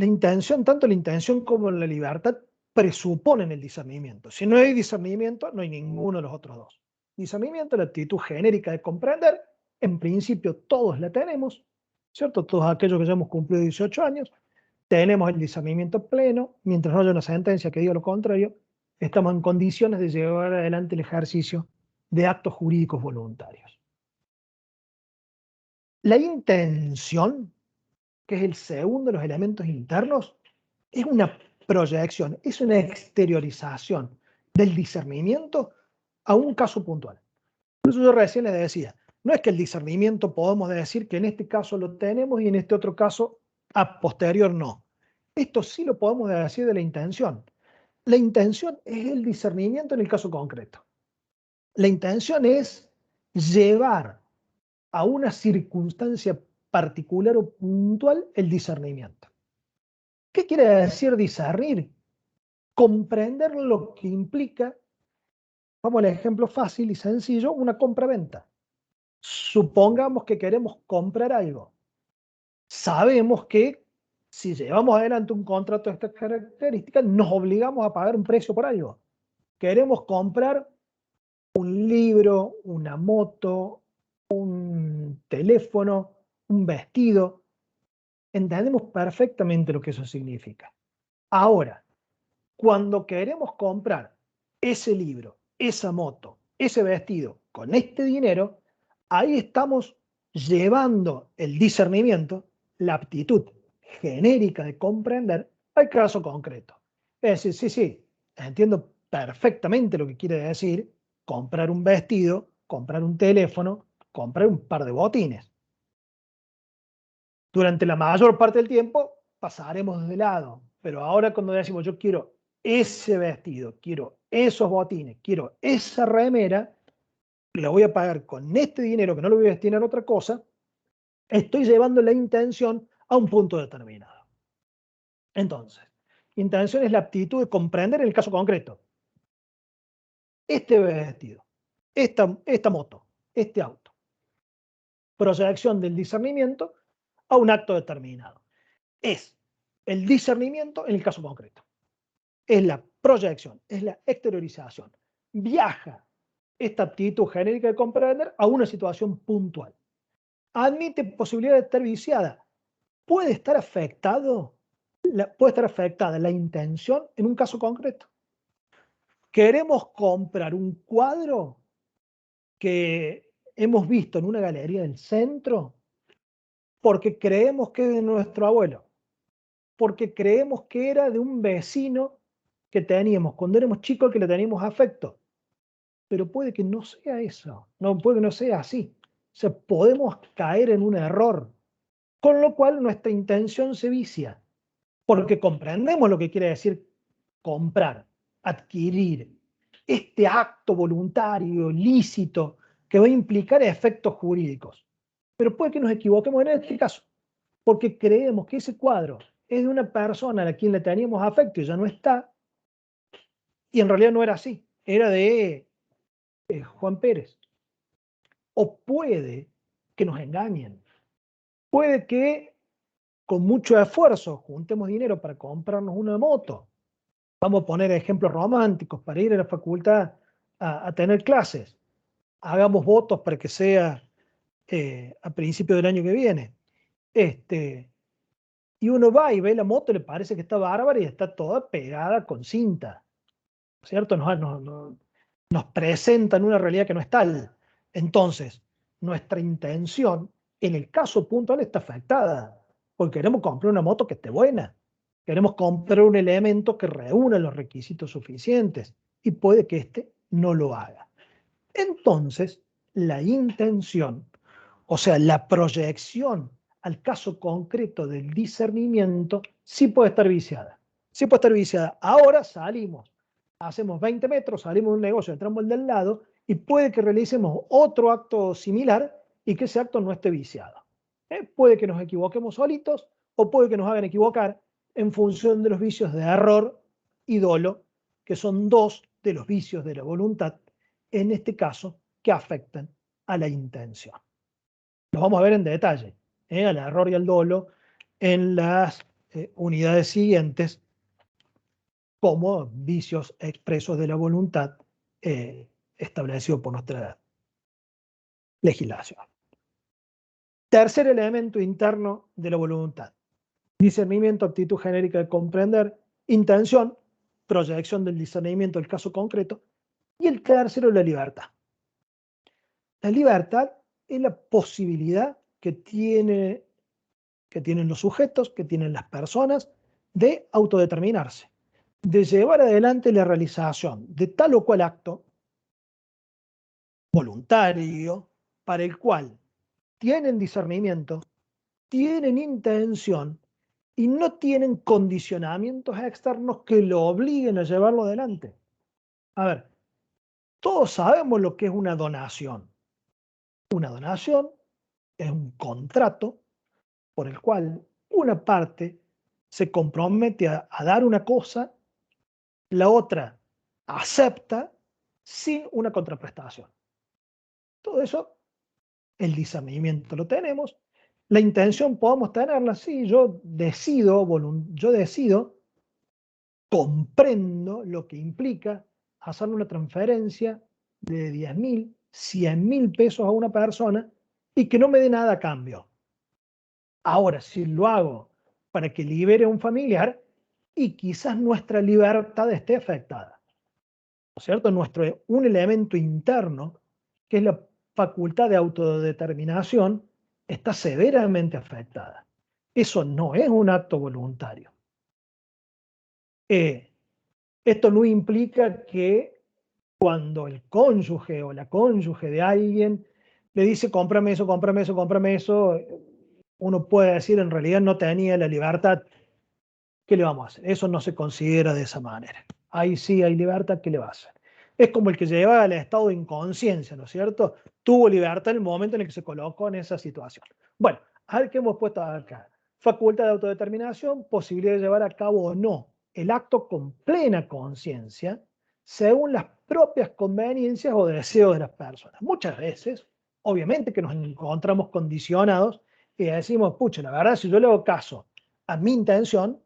intención, tanto la intención como la libertad, presuponen el discernimiento. Si no hay discernimiento, no hay ninguno de los otros dos. Discernimiento, la actitud genérica de comprender, en principio todos la tenemos, ¿cierto? Todos aquellos que ya hemos cumplido 18 años, tenemos el discernimiento pleno. Mientras no haya una sentencia que diga lo contrario, estamos en condiciones de llevar adelante el ejercicio de actos jurídicos voluntarios. La intención, que es el segundo de los elementos internos, es una proyección, es una exteriorización del discernimiento a un caso puntual. Por eso yo recién les decía, no es que el discernimiento podemos decir que en este caso lo tenemos y en este otro caso a posterior no. Esto sí lo podemos decir de la intención. La intención es el discernimiento en el caso concreto. La intención es llevar a una circunstancia particular o puntual el discernimiento. ¿Qué quiere decir discernir? Comprender lo que implica, vamos al ejemplo fácil y sencillo, una compra-venta. Supongamos que queremos comprar algo. Sabemos que si llevamos adelante un contrato de estas características, nos obligamos a pagar un precio por algo. Queremos comprar un libro, una moto, un teléfono, un vestido. Entendemos perfectamente lo que eso significa. Ahora, cuando queremos comprar ese libro, esa moto, ese vestido con este dinero, ahí estamos llevando el discernimiento, la aptitud genérica de comprender al caso concreto. Es decir, sí, entiendo perfectamente lo que quiere decir comprar un vestido, comprar un teléfono, comprar un par de botines. Durante la mayor parte del tiempo pasaremos de lado, pero ahora cuando decimos yo quiero ese vestido, quiero esos botines, quiero esa remera, lo voy a pagar con este dinero que no lo voy a destinar a otra cosa, estoy llevando la intención a un punto determinado. Entonces, intención es la aptitud de comprender en el caso concreto. Este vestido, esta moto, este auto. Proyección del discernimiento a un acto determinado. Es el discernimiento en el caso concreto. Es la proyección, es la exteriorización. Viaja esta aptitud genérica de comprender a una situación puntual. Admite posibilidad de estar viciada. Puede estar puede estar afectada la intención en un caso concreto. Queremos comprar un cuadro que hemos visto en una galería del centro porque creemos que es de nuestro abuelo, porque creemos que era de un vecino que teníamos cuando éramos chicos, que le teníamos afecto. Pero puede que no sea eso, no puede que no sea así. O sea, podemos caer en un error, con lo cual nuestra intención se vicia, porque comprendemos lo que quiere decir comprar, adquirir, este acto voluntario, lícito, que va a implicar efectos jurídicos. Pero puede que nos equivoquemos en este caso, porque creemos que ese cuadro es de una persona a quien le teníamos afecto y ya no está, y en realidad no era así, era de Juan Pérez. O puede que nos engañen, puede que con mucho esfuerzo juntemos dinero para comprarnos una moto. Vamos a poner ejemplos románticos para ir a la facultad a tener clases. Hagamos votos para que sea a principio del año que viene. Y uno va y ve la moto, le parece que está bárbara y está toda pegada con cinta, ¿cierto? Nos presentan una realidad que no es tal. Entonces, nuestra intención, en el caso puntual, está afectada, porque queremos comprar una moto que esté buena, queremos comprar un elemento que reúna los requisitos suficientes, y puede que éste no lo haga. Entonces, la intención, o sea, la proyección al caso concreto del discernimiento, sí puede estar viciada. Sí puede estar viciada. Ahora salimos, hacemos 20 metros, salimos de un negocio, entramos al del lado y puede que realicemos otro acto similar y que ese acto no esté viciado. Puede que nos equivoquemos solitos o puede que nos hagan equivocar en función de los vicios de error y dolo, que son dos de los vicios de la voluntad, en este caso, que afectan a la intención. Los vamos a ver en detalle, al error y al dolo, en las unidades siguientes, como vicios expresos de la voluntad establecidos por nuestra legislación. Tercer elemento interno de la voluntad: discernimiento, actitud genérica de comprender, intención, proyección del discernimiento del caso concreto, y el tercero, la libertad. La libertad es la posibilidad que tienen los sujetos, que tienen las personas, de autodeterminarse, de llevar adelante la realización de tal o cual acto voluntario para el cual tienen discernimiento, tienen intención y no tienen condicionamientos externos que lo obliguen a llevarlo adelante. A ver, todos sabemos lo que es una donación. Una donación es un contrato por el cual una parte se compromete a dar una cosa, la otra acepta sin una contraprestación. Todo eso, el discernimiento lo tenemos, la intención podemos tenerla, sí, yo decido, comprendo lo que implica hacerle una transferencia de 10.000, 100.000 pesos a una persona y que no me dé nada a cambio. Ahora, si lo hago para que libere a un familiar y quizás nuestra libertad esté afectada, ¿no es cierto? Un elemento interno, que es la facultad de autodeterminación, está severamente afectada. Eso no es un acto voluntario. Esto no implica que cuando el cónyuge o la cónyuge de alguien le dice cómprame eso, cómprame eso, cómprame eso, uno puede decir en realidad no tenía la libertad. ¿Qué le vamos a hacer? Eso no se considera de esa manera. Ahí sí hay libertad, ¿qué le va a hacer? Es como el que lleva al estado de inconsciencia, ¿no es cierto? Tuvo libertad en el momento en el que se colocó en esa situación. Bueno, a ver qué hemos puesto acá. Facultad de autodeterminación, posibilidad de llevar a cabo o no el acto con plena conciencia, según las propias conveniencias o deseos de las personas. Muchas veces, obviamente que nos encontramos condicionados y decimos, pucha, la verdad, si yo le hago caso a mi intención,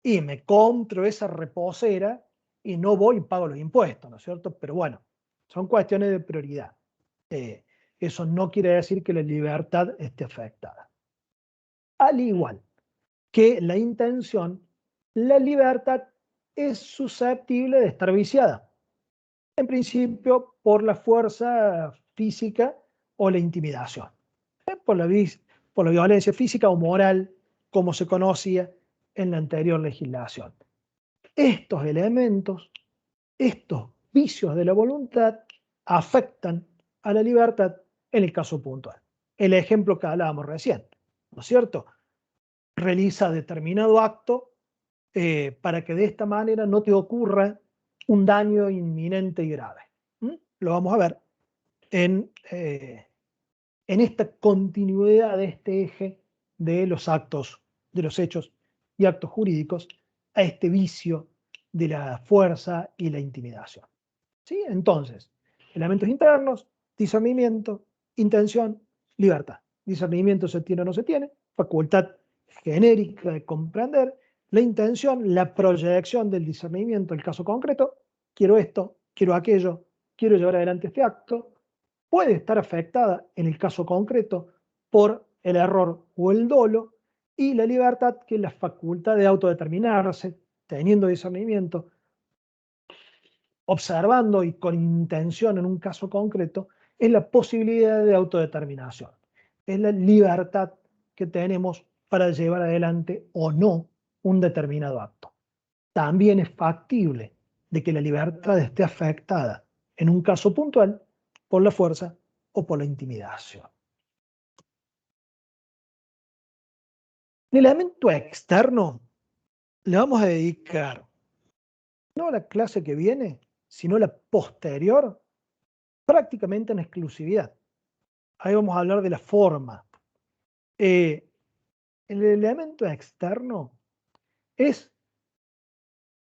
y me compro esa reposera y no voy y pago los impuestos, ¿no es cierto? Pero bueno, son cuestiones de prioridad. Eso no quiere decir que la libertad esté afectada. Al igual que la intención, la libertad es susceptible de estar viciada. En principio, por la fuerza física o la intimidación, por la violencia física o moral, como se conocía en la anterior legislación. Estos elementos, estos vicios de la voluntad, afectan a la libertad en el caso puntual. El ejemplo que hablábamos recién, ¿no es cierto? Realiza determinado acto para que de esta manera no te ocurra un daño inminente y grave. Lo vamos a ver en esta continuidad de este eje de los actos, de los hechos y actos jurídicos, a este vicio de la fuerza y la intimidación. ¿Sí? Entonces, elementos internos, discernimiento, intención, libertad. Discernimiento se tiene o no se tiene, facultad genérica de comprender, la intención, la proyección del discernimiento, el caso concreto, quiero esto, quiero aquello, quiero llevar adelante este acto, puede estar afectada en el caso concreto por el error o el dolo, y la libertad, que es la facultad de autodeterminarse, teniendo discernimiento, observando y con intención en un caso concreto, es la posibilidad de autodeterminación. Es la libertad que tenemos para llevar adelante o no un determinado acto. También es factible de que la libertad esté afectada en un caso puntual por la fuerza o por la intimidación. El elemento externo le vamos a dedicar no a la clase que viene, sino la posterior, prácticamente en exclusividad. Ahí vamos a hablar de la forma. El elemento externo es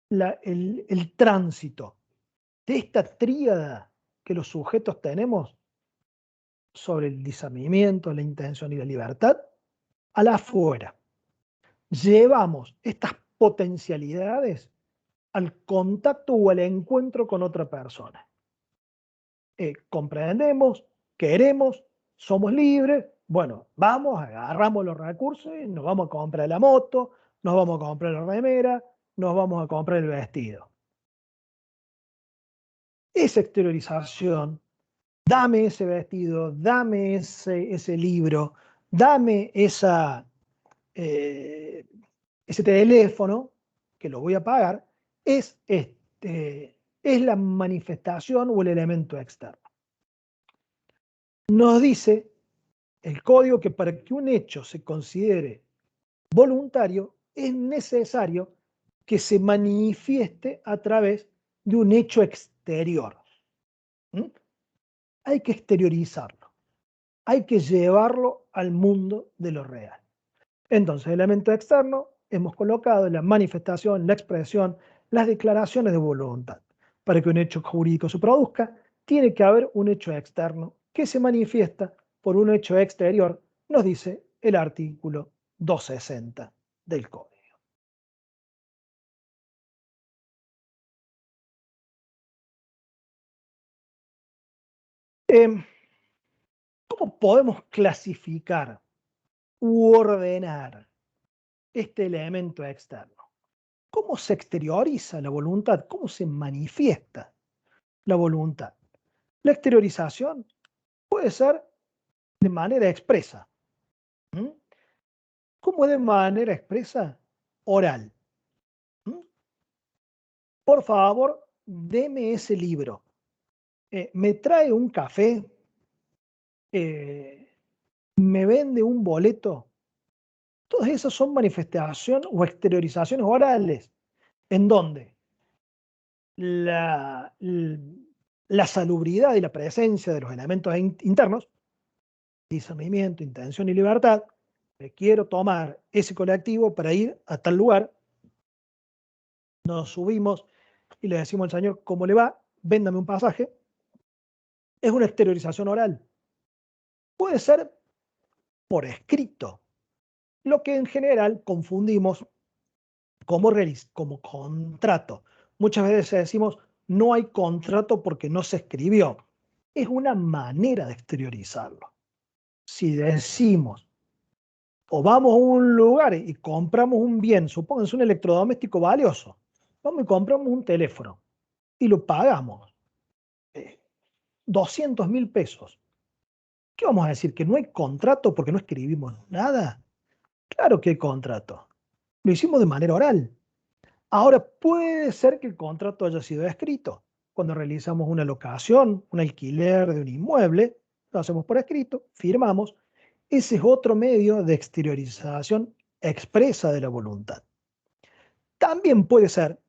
el tránsito de esta tríada que los sujetos tenemos sobre el discernimiento, la intención y la libertad a la afuera. Llevamos estas potencialidades al contacto o al encuentro con otra persona. Comprendemos, queremos, somos libres, bueno, vamos, agarramos los recursos y nos vamos a comprar la moto, nos vamos a comprar la remera, nos vamos a comprar el vestido. Esa exteriorización, dame ese vestido, dame ese libro, dame ese teléfono, que lo voy a pagar, es la manifestación o el elemento externo. Nos dice el código que para que un hecho se considere voluntario es necesario que se manifieste a través de un hecho exterior. ¿Mm? Hay que exteriorizarlo, hay que llevarlo al mundo de lo real. Entonces, el elemento externo hemos colocado la manifestación, la expresión, las declaraciones de voluntad. Para que un hecho jurídico se produzca, tiene que haber un hecho externo que se manifiesta por un hecho exterior, nos dice el artículo 260 del Código. ¿Cómo podemos clasificar u ordenar este elemento externo? ¿Cómo se exterioriza la voluntad? ¿Cómo se manifiesta la voluntad? La exteriorización puede ser de manera expresa. ¿Mm? ¿Cómo de manera expresa? Oral. ¿Mm? Por favor, deme ese libro. ¿Me trae un café? ¿Me vende un boleto? Todas esas son manifestaciones o exteriorizaciones orales, en donde la, la salubridad y la presencia de los elementos internos, discernimiento, intención y libertad, quiero tomar ese colectivo para ir a tal lugar, nos subimos y le decimos al señor, ¿cómo le va? Véndame un pasaje. Es una exteriorización oral. Puede ser por escrito, lo que en general confundimos como contrato. Muchas veces decimos, no hay contrato porque no se escribió. Es una manera de exteriorizarlo. Si decimos, o vamos a un lugar y compramos un bien, supónganse un electrodoméstico valioso, vamos y compramos un teléfono y lo pagamos 200.000 pesos. ¿Qué vamos a decir? ¿Que no hay contrato porque no escribimos nada? Claro que hay contrato. Lo hicimos de manera oral. Ahora puede ser que el contrato haya sido escrito. Cuando realizamos una locación, un alquiler de un inmueble, lo hacemos por escrito, firmamos. Ese es otro medio de exteriorización expresa de la voluntad. También puede ser,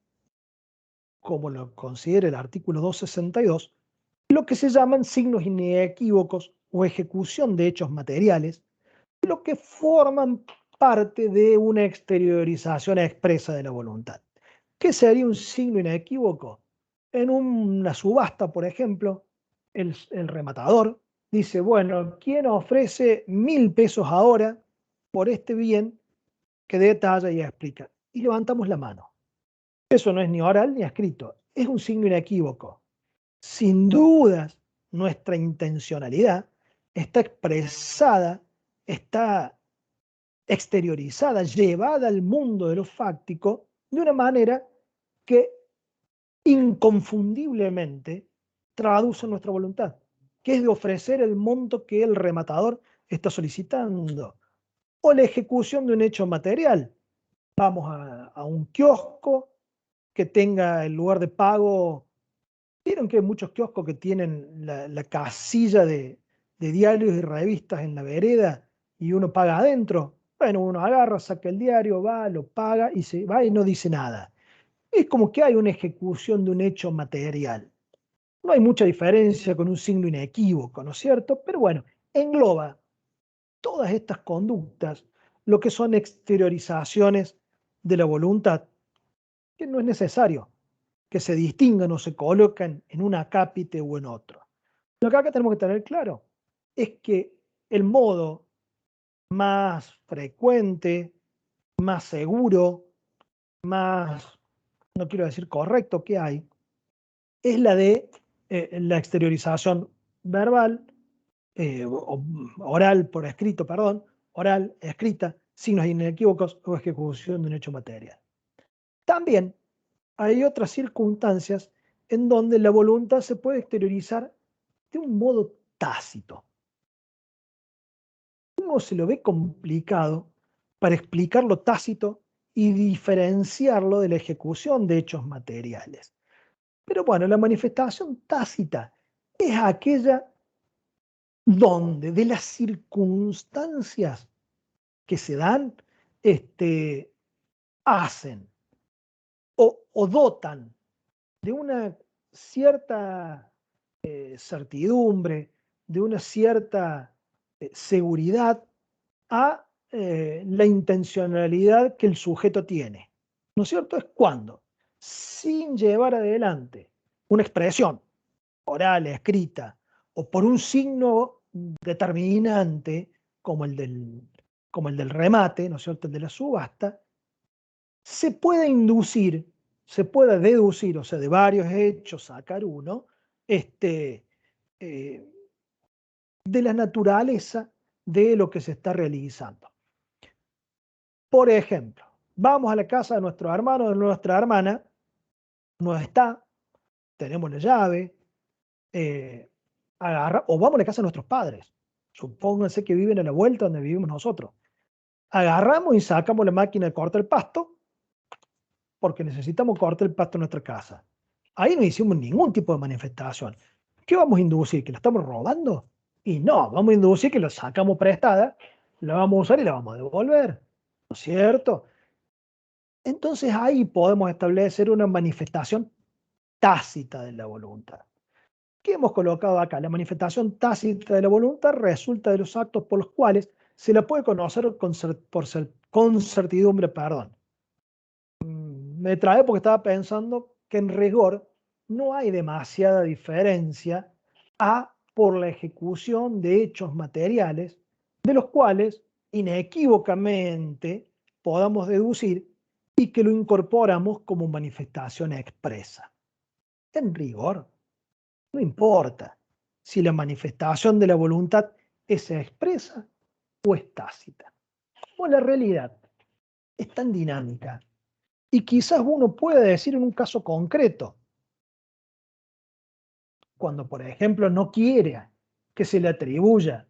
como lo considera el artículo 262, lo que se llaman signos inequívocos o ejecución de hechos materiales, lo que forman parte de una exteriorización expresa de la voluntad. ¿Qué sería un signo inequívoco? En una subasta, por ejemplo, el rematador dice, bueno, ¿quién ofrece 1.000 pesos ahora por este bien que detalla y explica? Y levantamos la mano. Eso no es ni oral ni escrito, es un signo inequívoco. Sin dudas, nuestra intencionalidad está expresada, está exteriorizada, llevada al mundo de lo fáctico de una manera que inconfundiblemente traduce nuestra voluntad, que es de ofrecer el monto que el rematador está solicitando, o la ejecución de un hecho material. Vamos a un kiosco que tenga el lugar de pago. Vieron que hay muchos kioscos que tienen la casilla de diarios y revistas en la vereda y uno paga adentro. Bueno, uno agarra, saca el diario, va, lo paga y se va y no dice nada. Es como que hay una ejecución de un hecho material. No hay mucha diferencia con un signo inequívoco, ¿no es cierto? Pero bueno, engloba todas estas conductas, lo que son exteriorizaciones de la voluntad, que no es necesario que se distingan o se coloquen en un acápite o en otro. Lo que acá tenemos que tener claro es que el modo más frecuente, más seguro, más, no quiero decir correcto que hay, es la de la exteriorización verbal, oral por escrito, perdón, oral, escrita, signos inequívocos o ejecución de un hecho material. También hay otras circunstancias en donde la voluntad se puede exteriorizar de un modo tácito. Uno se lo ve complicado para explicar lo tácito y diferenciarlo de la ejecución de hechos materiales. Pero bueno, la manifestación tácita es aquella donde de las circunstancias que se dan, hacen o dotan de una cierta certidumbre, de una cierta seguridad a la intencionalidad que el sujeto tiene. ¿No es cierto? Es cuando, sin llevar adelante una expresión oral, escrita, o por un signo determinante, como como el del remate, ¿no es cierto?, el de la subasta, se puede inducir, se puede deducir, o sea, de varios hechos sacar uno, eh, de la naturaleza de lo que se está realizando. Por ejemplo, vamos a la casa de nuestro hermano o de nuestra hermana, no está, tenemos la llave, o vamos a la casa de nuestros padres. Supónganse que viven a la vuelta donde vivimos nosotros. Agarramos y sacamos la máquina de cortar el pasto porque necesitamos cortar el pasto en nuestra casa. Ahí no hicimos ningún tipo de manifestación. ¿Qué vamos a inducir? ¿Que la estamos robando? Y no, vamos a inducir que la sacamos prestada, la vamos a usar y la vamos a devolver. ¿No es cierto? Entonces ahí podemos establecer una manifestación tácita de la voluntad. ¿Qué hemos colocado acá? La manifestación tácita de la voluntad resulta de los actos por los cuales se la puede conocer con certidumbre, perdón. Me trae porque estaba pensando que en rigor no hay demasiada diferencia a por la ejecución de hechos materiales de los cuales inequívocamente podamos deducir y que lo incorporamos como manifestación expresa. En rigor, no importa si la manifestación de la voluntad es expresa o es tácita. O la realidad es tan dinámica. Y quizás uno puede decir en un caso concreto, cuando por ejemplo no quiere que se le atribuya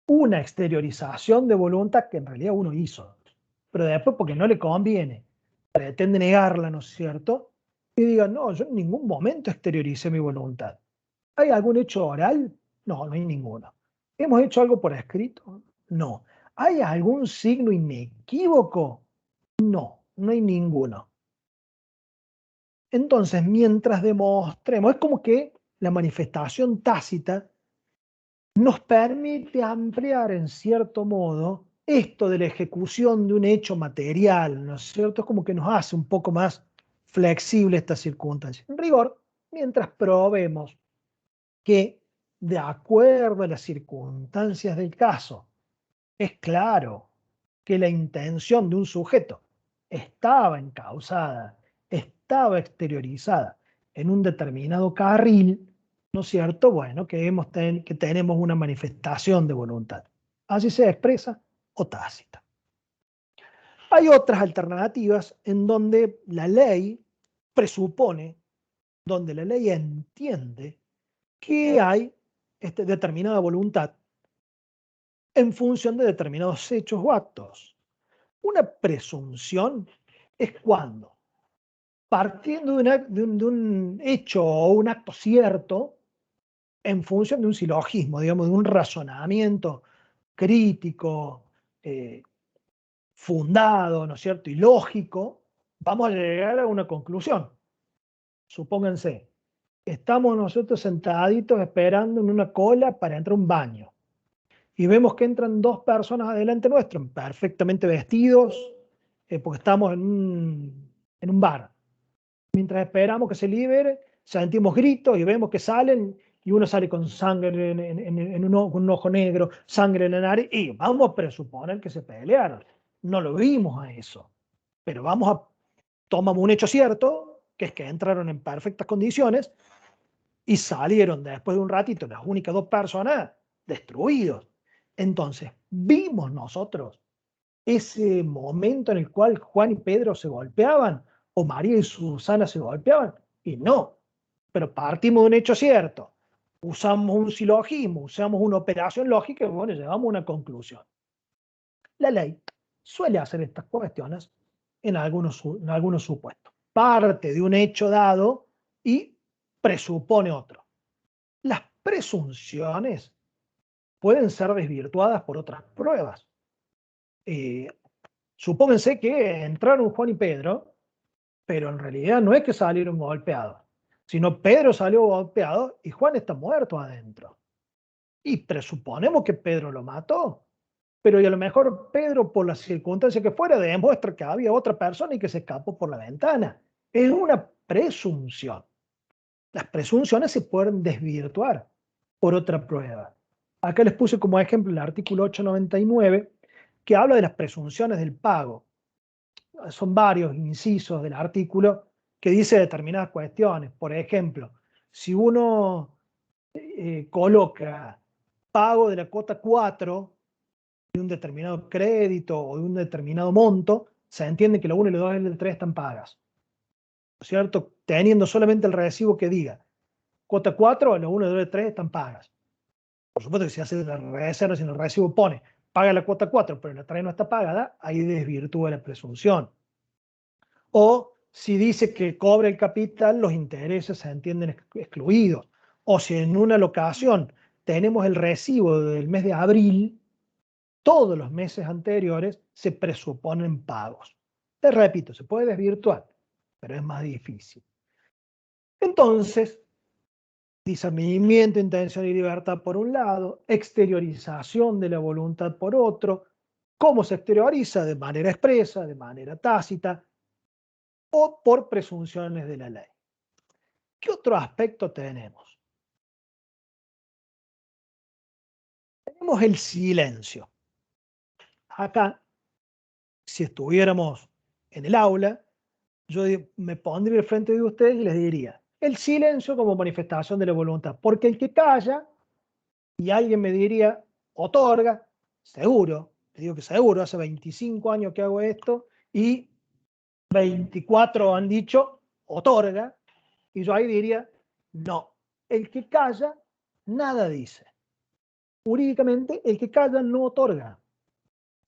una exteriorización de voluntad que en realidad uno hizo, pero después porque no le conviene, pretende negarla, ¿no es cierto? Y diga, no, yo en ningún momento exterioricé mi voluntad. ¿Hay algún hecho oral? No, no hay ninguno. ¿Hemos hecho algo por escrito? No. ¿Hay algún signo inequívoco? No, no hay ninguno. Entonces, mientras demostremos, es como que la manifestación tácita nos permite ampliar en cierto modo esto de la ejecución de un hecho material, ¿no es cierto? Es como que nos hace un poco más flexible esta circunstancia. En rigor, mientras probemos que de acuerdo a las circunstancias del caso, es claro que la intención de un sujeto estaba encausada, estaba exteriorizada en un determinado carril, ¿no es cierto? Bueno, que tenemos una manifestación de voluntad, así sea expresa o tácita. Hay otras alternativas en donde la ley presupone, donde la ley entiende que hay determinada voluntad en función de determinados hechos o actos. Una presunción es cuando, partiendo de un hecho o un acto cierto, en función de un silogismo, digamos, de un razonamiento crítico, eh, fundado, ¿no es cierto?, y lógico, vamos a llegar a una conclusión. Supónganse, estamos nosotros sentaditos esperando en una cola para entrar a un baño y vemos que entran dos personas adelante nuestro, perfectamente vestidos, porque estamos en un bar. Mientras esperamos que se libere, sentimos gritos y vemos que salen y uno sale con sangre con un ojo negro, sangre en la nariz y vamos a presuponer que se pelearon. No lo vimos a eso, pero tomamos un hecho cierto, que es que entraron en perfectas condiciones y salieron después de un ratito las únicas dos personas destruidos. Entonces, vimos nosotros ese momento en el cual Juan y Pedro se golpeaban, o María y Susana se golpeaban, y no, pero partimos de un hecho cierto, usamos un silogismo, usamos una operación lógica y bueno, llegamos a una conclusión. La ley suele hacer estas cuestiones en algunos supuestos. Parte de un hecho dado y presupone otro. Las presunciones pueden ser desvirtuadas por otras pruebas. Supónganse que entraron Juan y Pedro, pero en realidad no es que salieron golpeados, sino Pedro salió golpeado y Juan está muerto adentro. Y presuponemos que Pedro lo mató, pero y a lo mejor Pedro, por las circunstancias que fuera, demuestra que había otra persona y que se escapó por la ventana. Es una presunción. Las presunciones se pueden desvirtuar por otra prueba. Acá les puse como ejemplo el artículo 899, que habla de las presunciones del pago. Son varios incisos del artículo que dice determinadas cuestiones. Por ejemplo, si uno coloca pago de la cuota 4 de un determinado crédito o de un determinado monto, se entiende que la 1 y la 2 y la 3 están pagas, ¿cierto? Teniendo solamente el recibo que diga cuota 4, la 1, la 2 y la 3 están pagas. Por supuesto que si hace la reserva, si en el recibo pone paga la cuota 4, pero la 3 no está pagada, ahí desvirtúa la presunción. O si dice que cobra el capital, los intereses se entienden excluidos. O si en una locación tenemos el recibo del mes de abril, todos los meses anteriores se presuponen pagos. Te repito, se puede desvirtuar, pero es más difícil. Entonces, discernimiento, intención y libertad por un lado, exteriorización de la voluntad por otro, cómo se exterioriza de manera expresa, de manera tácita o por presunciones de la ley. ¿Qué otro aspecto tenemos? Tenemos el silencio. Acá, si estuviéramos en el aula, yo me pondría al frente de ustedes y les diría, el silencio como manifestación de la voluntad, porque el que calla, y alguien me diría, otorga, seguro, te digo que seguro, hace 25 años que hago esto, y 24 han dicho, otorga, y yo ahí diría, no, el que calla, nada dice. Jurídicamente, el que calla no otorga.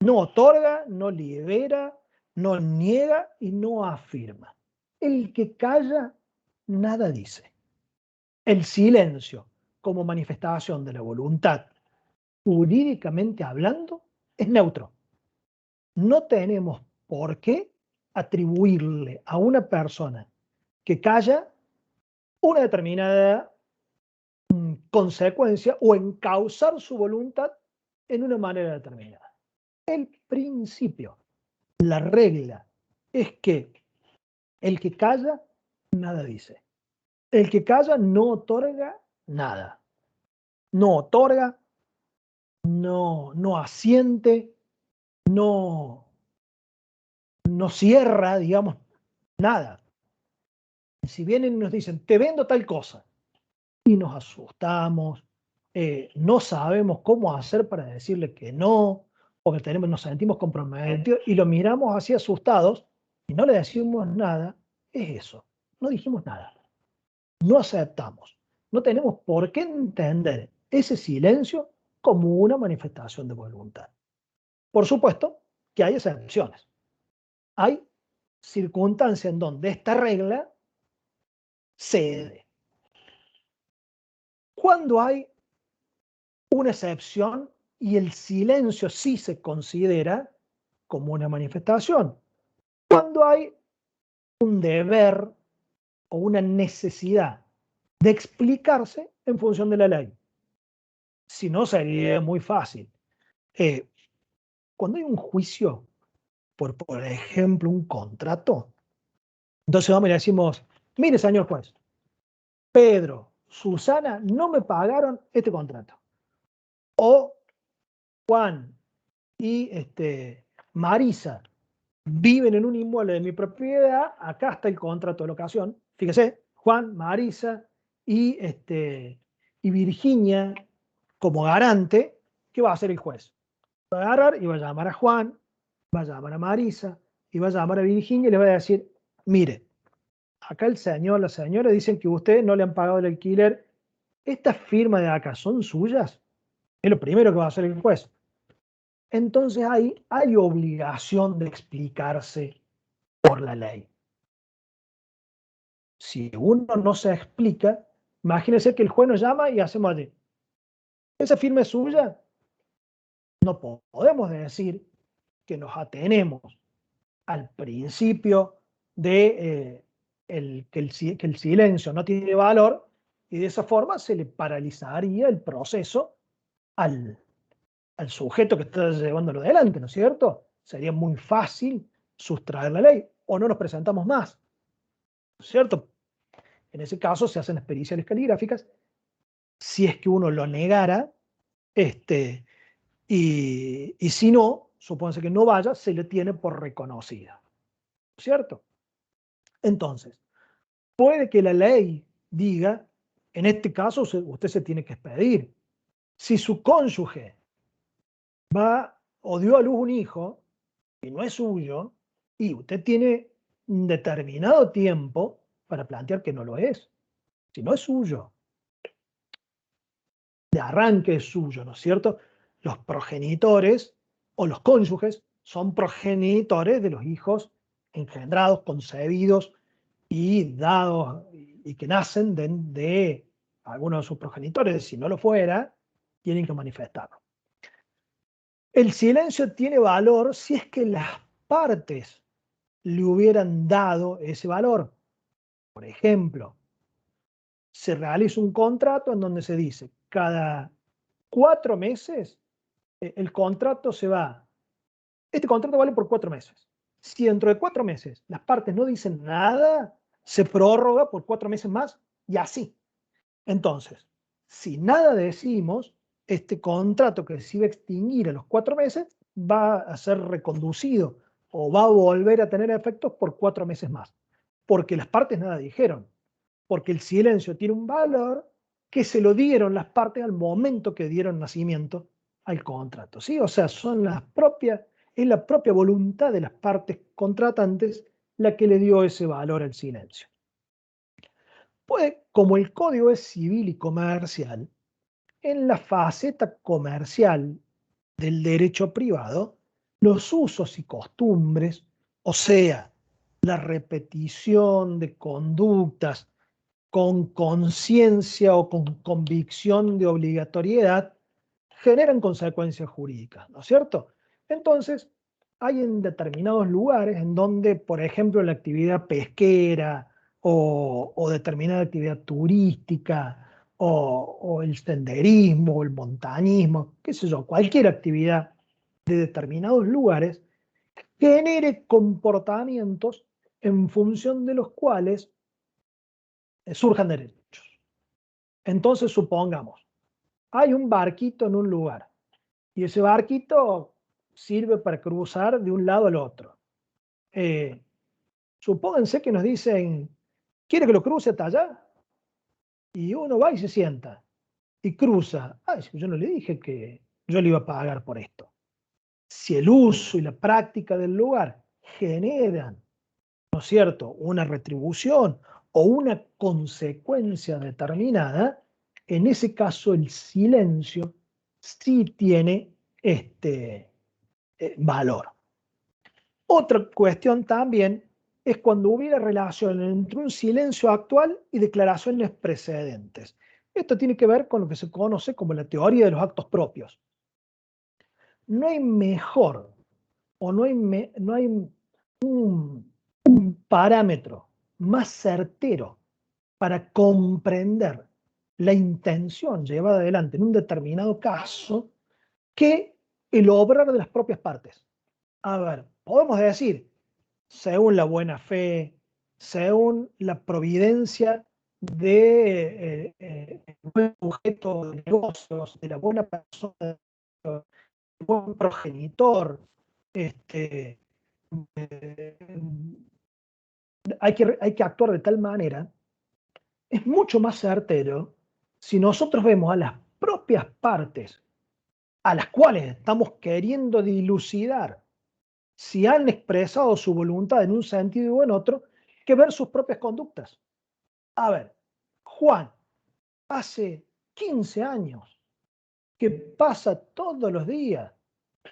No otorga, no libera, no niega y no afirma. El que calla, nada dice. El silencio, como manifestación de la voluntad, jurídicamente hablando, es neutro. No tenemos por qué atribuirle a una persona que calla una determinada consecuencia o encauzar su voluntad en una manera determinada. El principio, la regla, es que el que calla, nada dice. El que calla no otorga nada. No otorga, no asiente, no, no cierra, digamos, nada. Si vienen y nos dicen, te vendo tal cosa, y nos asustamos, no sabemos cómo hacer para decirle que no, porque nos sentimos comprometidos y lo miramos así asustados y no le decimos nada, es eso, no dijimos nada, no aceptamos, no tenemos por qué entender ese silencio como una manifestación de voluntad. Por supuesto que hay excepciones, hay circunstancias en donde esta regla cede. Cuando hay una excepción y el silencio sí se considera como una manifestación. Cuando hay un deber o una necesidad de explicarse en función de la ley. Si no, sería muy fácil. Cuando hay un juicio, por ejemplo, un contrato, entonces vamos y le decimos, mire, señor juez, Pedro, Susana, no me pagaron este contrato. O Juan y Marisa viven en un inmueble de mi propiedad, acá está el contrato de locación, fíjese, Juan, Marisa y Virginia como garante, ¿qué va a hacer el juez? Va a agarrar y va a llamar a Juan, va a llamar a Marisa y va a llamar a Virginia y le va a decir, mire, acá el señor, la señora dicen que ustedes no le han pagado el alquiler, ¿estas firmas de acá son suyas? Es lo primero que va a hacer el juez. Entonces ahí hay obligación de explicarse por la ley. Si uno no se explica, imagínense que el juez nos llama y hacemos así. ¿Esa firma es suya? No podemos decir que nos atenemos al principio de que el silencio no tiene valor y de esa forma se le paralizaría el proceso al, al sujeto que está llevándolo adelante, ¿no es cierto? Sería muy fácil sustraer la ley o no nos presentamos más, ¿no es cierto? En ese caso se hacen las periciales caligráficas. Si es que uno lo negara, este, y si no, supónse que no vaya, se le tiene por reconocida, ¿cierto? Entonces, puede que la ley diga, en este caso usted se tiene que expedir. Si su cónyuge va o dio a luz un hijo que no es suyo, y usted tiene un determinado tiempo para plantear que no lo es. Si no es suyo, de arranque es suyo, ¿no es cierto? Los progenitores o los cónyuges son progenitores de los hijos engendrados, concebidos y dados y que nacen de algunos de sus progenitores. Si no lo fuera, tienen que manifestarlo. El silencio tiene valor si es que las partes le hubieran dado ese valor. Por ejemplo, se realiza un contrato en donde se dice cada 4 meses el contrato se va. Este contrato vale por 4 meses. Si dentro de 4 meses las partes no dicen nada, se prorroga por 4 meses más y así. Entonces, si nada decimos, este contrato que se iba a extinguir a los 4 meses va a ser reconducido o va a volver a tener efectos por 4 meses más, porque las partes nada dijeron, porque el silencio tiene un valor que se lo dieron las partes al momento que dieron nacimiento al contrato, ¿sí? O sea, es la propia voluntad de las partes contratantes la que le dio ese valor al silencio. Pues, como el código es civil y comercial, en la faceta comercial del derecho privado, los usos y costumbres, o sea, la repetición de conductas con conciencia o con convicción de obligatoriedad, generan consecuencias jurídicas, ¿no es cierto? Entonces, hay en determinados lugares en donde, por ejemplo, la actividad pesquera o determinada actividad turística o el senderismo o el montañismo, qué sé yo, cualquier actividad de determinados lugares, genere comportamientos en función de los cuales surjan derechos. Entonces, supongamos, hay un barquito en un lugar y ese barquito sirve para cruzar de un lado al otro. Eh, Supónganse que nos dicen, ¿quiere que lo cruce hasta allá? Y uno va y se sienta y cruza. Ay, yo no le dije que yo le iba a pagar por esto. Si el uso y la práctica del lugar generan, ¿no es cierto?, una retribución o una consecuencia determinada, en ese caso el silencio sí tiene valor. Otra cuestión también es cuando hubiera relación entre un silencio actual y declaraciones precedentes. Esto tiene que ver con lo que se conoce como la teoría de los actos propios. No hay mejor o no hay un parámetro más certero para comprender la intención llevada adelante en un determinado caso que el obrar de las propias partes. A ver, podemos decir, según la buena fe, según la providencia de buen sujeto de negocios, de la buena persona, del buen progenitor, este, eh, hay que actuar de tal manera, es mucho más certero si nosotros vemos a las propias partes a las cuales estamos queriendo dilucidar si han expresado su voluntad en un sentido o en otro, que ver sus propias conductas. A ver, Juan, hace 15 años que pasa todos los días,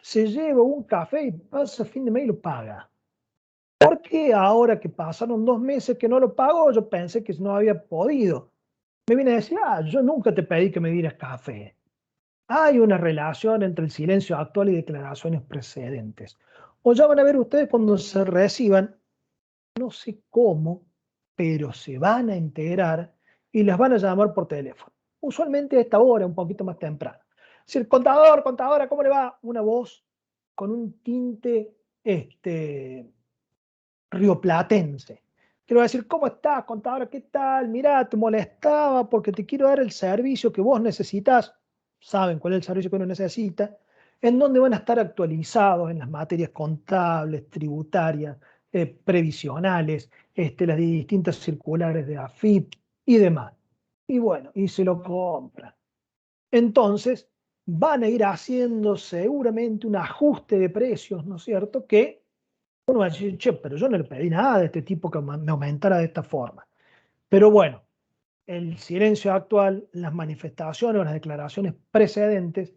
se lleva un café y pasa fin de mes y lo paga. Porque ahora que pasaron 2 meses que no lo pagó, yo pensé que no había podido. Me viene a decir, yo nunca te pedí que me dieras café. Hay una relación entre el silencio actual y declaraciones precedentes. O ya van a ver ustedes cuando se reciban, no sé cómo, pero se van a enterar y las van a llamar por teléfono. Usualmente a esta hora, un poquito más temprano. Si el contador, contadora, ¿cómo le va? Una voz con un tinte rioplatense. Quiero decir, ¿cómo estás, contadora? ¿Qué tal? Mirá, te molestaba porque te quiero dar el servicio que vos necesitas. Saben cuál es el servicio que uno necesita. En donde van a estar actualizados en las materias contables, tributarias, previsionales, las distintas circulares de AFIP y demás. Y bueno, y se lo compran. Entonces, van a ir haciendo seguramente un ajuste de precios, ¿no es cierto? Que uno va a decir, che, pero yo no le pedí nada de este tipo que me aumentara de esta forma. Pero bueno, el silencio actual, las manifestaciones o las declaraciones precedentes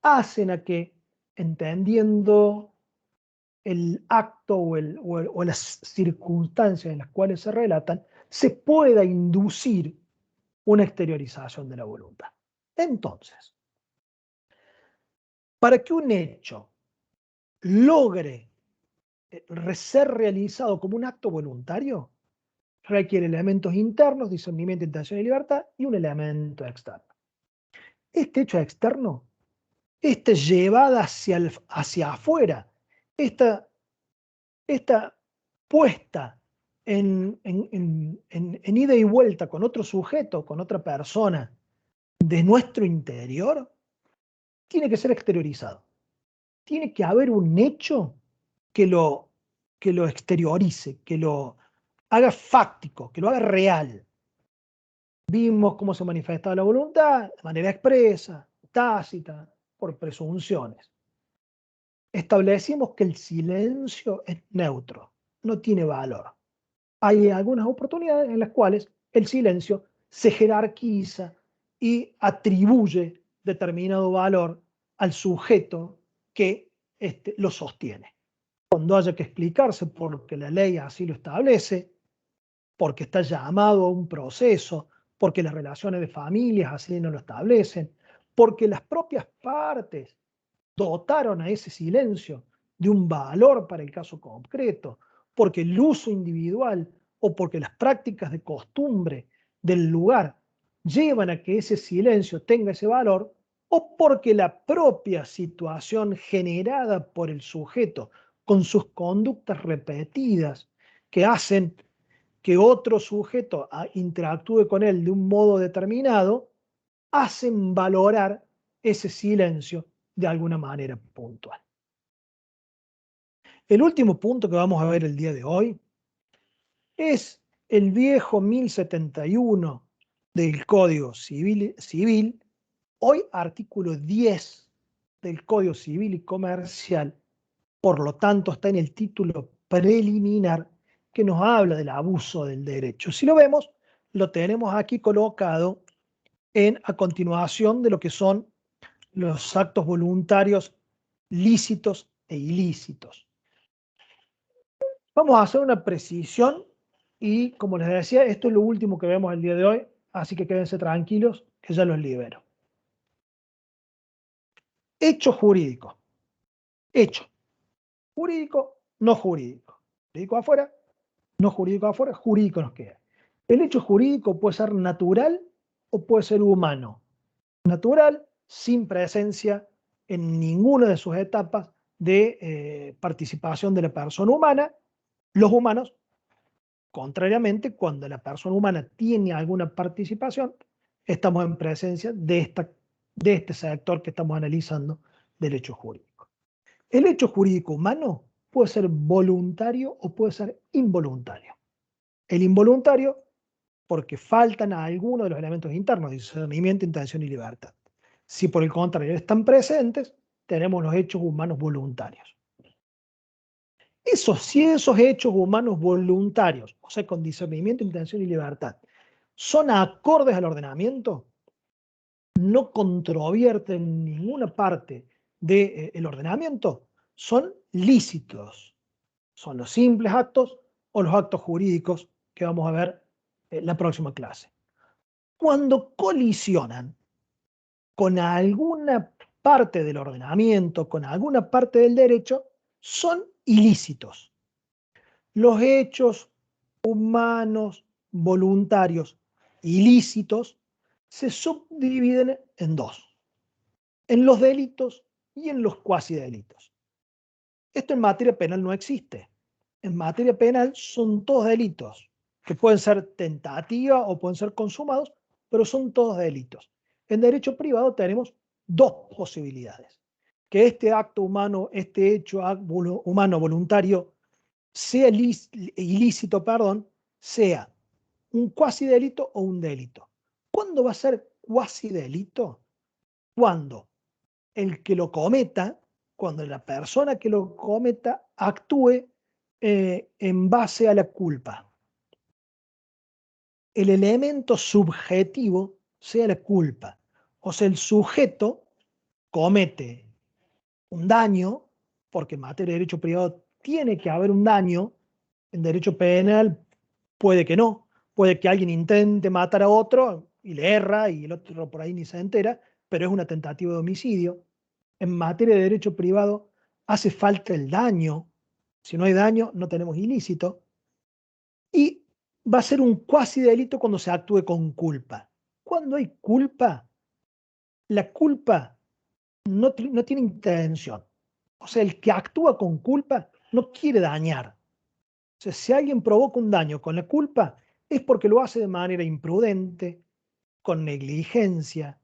hacen a que, entendiendo el acto o las circunstancias en las cuales se relatan, se pueda inducir una exteriorización de la voluntad. Entonces, para que un hecho logre ser realizado como un acto voluntario, requiere elementos internos, discernimiento, intención y libertad, y un elemento externo. Este hecho externo, esta llevada hacia afuera, esta, esta puesta en ida y vuelta con otro sujeto, con otra persona, de nuestro interior, tiene que ser exteriorizado. Tiene que haber un hecho que lo, que lo exteriorice, que lo haga fáctico, que lo haga real. Vimos cómo se manifestaba la voluntad de manera expresa, tácita, por presunciones. Establecimos que el silencio es neutro, no tiene valor. Hay algunas oportunidades en las cuales el silencio se jerarquiza y atribuye determinado valor al sujeto que lo sostiene. Cuando haya que explicarse porque la ley así lo establece, porque está llamado a un proceso, porque las relaciones de familias así no lo establecen, porque las propias partes dotaron a ese silencio de un valor para el caso concreto, porque el uso individual o porque las prácticas de costumbre del lugar llevan a que ese silencio tenga ese valor, o porque la propia situación generada por el sujeto con sus conductas repetidas que hacen que otro sujeto interactúe con él de un modo determinado, hacen valorar ese silencio de alguna manera puntual. El último punto que vamos a ver el día de hoy es el viejo 1071 del Código Civil, hoy artículo 10 del Código Civil y Comercial, por lo tanto está en el título preliminar que nos habla del abuso del derecho. Si lo vemos, lo tenemos aquí colocado a continuación de lo que son los actos voluntarios lícitos e ilícitos. Vamos a hacer una precisión y, como les decía, esto es lo último que vemos el día de hoy, así que quédense tranquilos que ya los libero. Hecho jurídico. Hecho. Jurídico, no jurídico. Jurídico afuera, no jurídico afuera, jurídico nos queda. El hecho jurídico puede ser natural o puede ser humano. Natural, sin presencia en ninguna de sus etapas de participación de la persona humana. Los humanos, contrariamente, cuando la persona humana tiene alguna participación, estamos en presencia de este sector que estamos analizando del hecho jurídico. El hecho jurídico humano puede ser voluntario o puede ser involuntario. El involuntario, porque faltan a algunos de los elementos internos, discernimiento, intención y libertad. Si por el contrario están presentes, tenemos los hechos humanos voluntarios. Si esos hechos humanos voluntarios, o sea, con discernimiento, intención y libertad, son acordes al ordenamiento, no controvierten ninguna parte del ordenamiento, son lícitos, son los simples actos o los actos jurídicos que vamos a ver en la próxima clase. Cuando colisionan con alguna parte del ordenamiento, con alguna parte del derecho, son ilícitos. Los hechos humanos voluntarios ilícitos se subdividen en dos, en los delitos y en los cuasidelitos. Esto en materia penal no existe. En materia penal son todos delitos, que pueden ser tentativa o pueden ser consumados, pero son todos delitos. En derecho privado tenemos dos posibilidades. Que este acto humano, este hecho humano voluntario sea ilícito, sea un cuasidelito o un delito. ¿Cuándo va a ser cuasidelito? Cuando el que lo cometa, cuando la persona que lo cometa actúe en base a la culpa. El elemento subjetivo sea la culpa. O sea, el sujeto comete un daño, porque en materia de derecho privado tiene que haber un daño. En derecho penal puede que no. Puede que alguien intente matar a otro y le erra y el otro por ahí ni se entera, pero es una tentativa de homicidio. En materia de derecho privado hace falta el daño. Si no hay daño, no tenemos ilícito. Y va a ser un cuasi delito cuando se actúe con culpa. Cuando hay culpa, la culpa no tiene intención. O sea, el que actúa con culpa no quiere dañar. O sea, si alguien provoca un daño con la culpa, es porque lo hace de manera imprudente, con negligencia,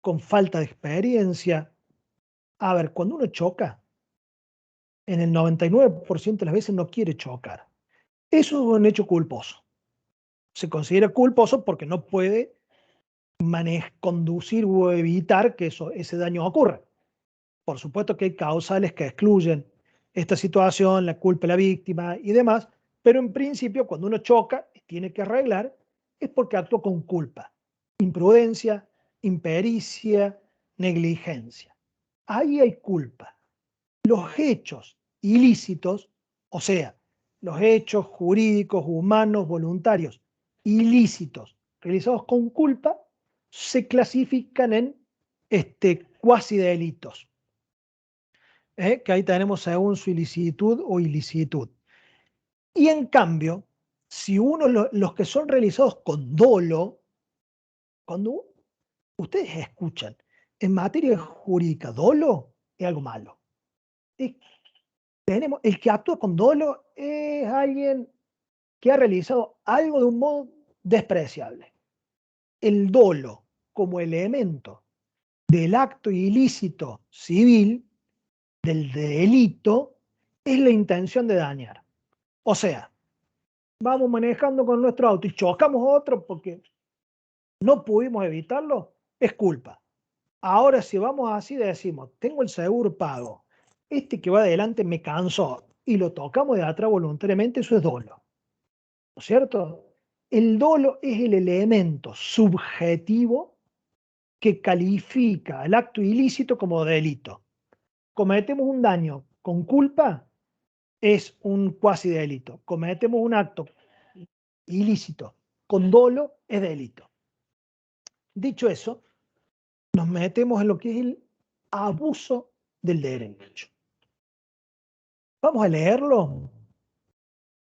con falta de experiencia. A ver, cuando uno choca, en el 99% de las veces no quiere chocar. Eso es un hecho culposo. Se considera culposo porque no puede conducir o evitar que ese daño ocurra. Por supuesto que hay causales que excluyen esta situación, la culpa de la víctima y demás, pero en principio cuando uno choca y tiene que arreglar es porque actuó con culpa, imprudencia, impericia, negligencia. Ahí hay culpa. Los hechos ilícitos, o sea, los hechos jurídicos, humanos, voluntarios, ilícitos, realizados con culpa, se clasifican en cuasi delitos, que ahí tenemos según su ilicitud o ilicitud. Y en cambio, si los que son realizados con dolo, cuando ustedes escuchan en materia jurídica dolo, es algo malo. El que actúa con dolo es alguien que ha realizado algo de un modo despreciable. El dolo como elemento del acto ilícito civil, del delito, es la intención de dañar. O sea, vamos manejando con nuestro auto y chocamos a otro porque no pudimos evitarlo, es culpa. Ahora, si vamos así, decimos, tengo el seguro pago, este que va adelante me cansó y lo tocamos de atrás voluntariamente, eso es dolo. ¿No es cierto? El dolo es el elemento subjetivo que califica el acto ilícito como delito. Cometemos un daño con culpa, es un cuasi delito. Cometemos un acto ilícito con dolo, es delito. Dicho eso, nos metemos en lo que es el abuso del derecho. Vamos a leerlo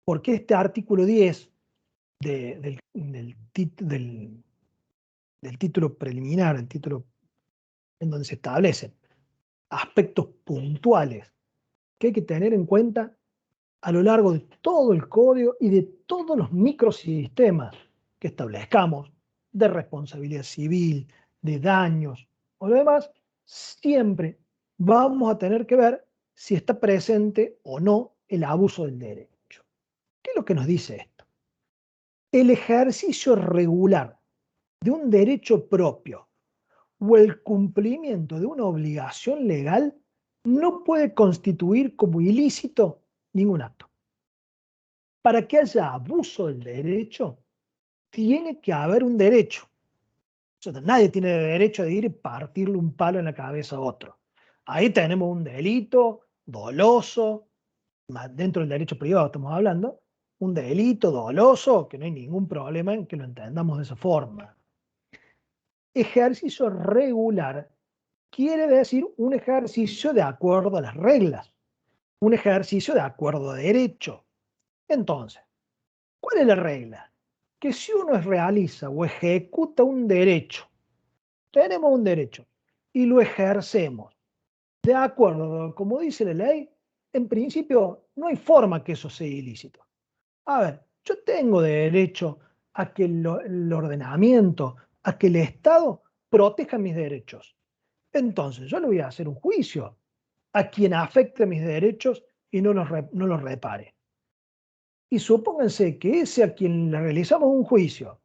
porque este artículo 10 del título preliminar, el título en donde se establecen aspectos puntuales que hay que tener en cuenta a lo largo de todo el código y de todos los microsistemas que establezcamos de responsabilidad civil, de daños o lo demás, siempre vamos a tener que ver si está presente o no el abuso del derecho. ¿Qué es lo que nos dice esto? El ejercicio regular de un derecho propio o el cumplimiento de una obligación legal no puede constituir como ilícito ningún acto. Para que haya abuso del derecho, tiene que haber un derecho. O sea, nadie tiene derecho de ir y partirle un palo en la cabeza a otro. Ahí tenemos un delito doloso, dentro del derecho privado estamos hablando, un delito doloso, que no hay ningún problema en que lo entendamos de esa forma. Ejercicio regular quiere decir un ejercicio de acuerdo a las reglas, un ejercicio de acuerdo a derecho. Entonces, ¿cuál es la regla? Que si uno realiza o ejecuta un derecho, tenemos un derecho, y lo ejercemos de acuerdo, como dice la ley, en principio no hay forma que eso sea ilícito. A ver, yo tengo derecho a que el ordenamiento, a que el Estado proteja mis derechos. Entonces, yo le voy a hacer un juicio a quien afecte mis derechos y no los repare. Y supónganse que ese a quien le realizamos un juicio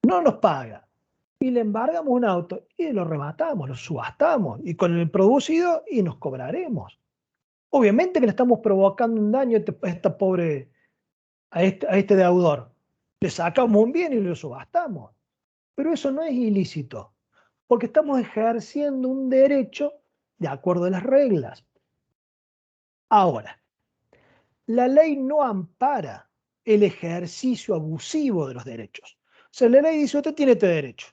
no nos paga y le embargamos un auto y lo rematamos, lo subastamos y con el producido y nos cobraremos. Obviamente que le estamos provocando un daño a esta pobre, a este deudor. Le sacamos un bien y lo subastamos. Pero eso no es ilícito, porque estamos ejerciendo un derecho de acuerdo a las reglas. Ahora, la ley no ampara el ejercicio abusivo de los derechos. O sea, la ley dice, usted tiene este derecho,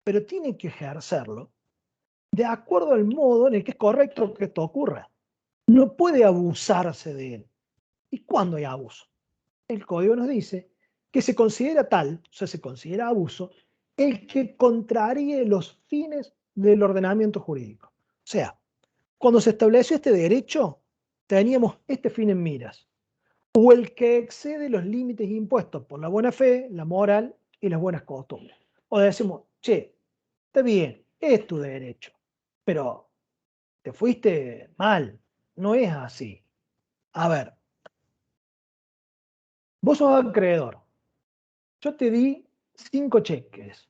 pero tiene que ejercerlo de acuerdo al modo en el que es correcto que esto ocurra. No puede abusarse de él. ¿Y cuándo hay abuso? El código nos dice que se considera tal, o sea, se considera abuso, el que contraríe los fines del ordenamiento jurídico. O sea, cuando se estableció este derecho, teníamos este fin en miras, o el que excede los límites impuestos por la buena fe, la moral y las buenas costumbres. O decimos, che, está bien, es tu derecho, pero te fuiste mal, no es así. A ver, vos sos acreedor, yo te di 5 cheques.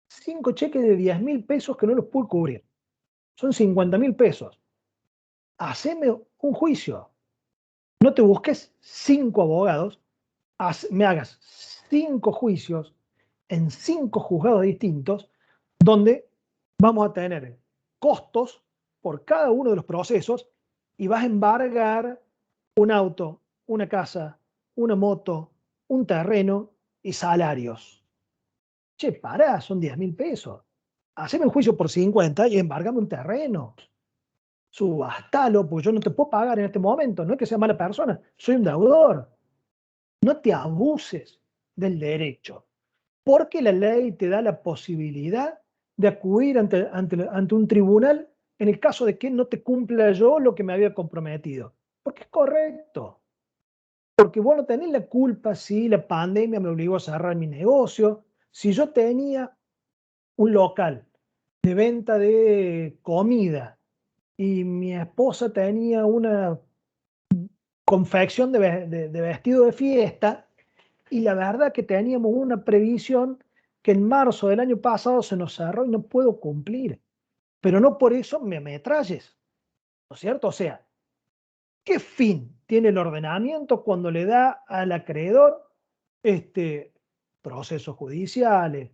5 cheques de 10.000 pesos que no los pude cubrir. Son 50.000 pesos. Haceme un juicio. No te busques 5 abogados, me hagas 5 juicios en 5 juzgados distintos, donde vamos a tener costos por cada uno de los procesos y vas a embargar un auto, una casa, una moto, un terreno y salarios. Che, pará, son 10.000 pesos. Haceme un juicio por 50 y embargame un terreno. Subastalo, porque yo no te puedo pagar en este momento. No es que sea mala persona, soy un deudor. No te abuses del derecho, porque la ley te da la posibilidad de acudir ante un tribunal en el caso de que no te cumpla yo lo que me había comprometido. Porque es correcto. Porque vos no tenés la culpa si la pandemia me obligó a cerrar mi negocio, si yo tenía un local de venta de comida y mi esposa tenía una confección de vestido de fiesta y la verdad que teníamos una previsión que en marzo del año pasado se nos cerró y no puedo cumplir. Pero no por eso me ametralles, ¿no es cierto? O sea, ¿qué fin tiene el ordenamiento cuando le da al acreedor procesos judiciales,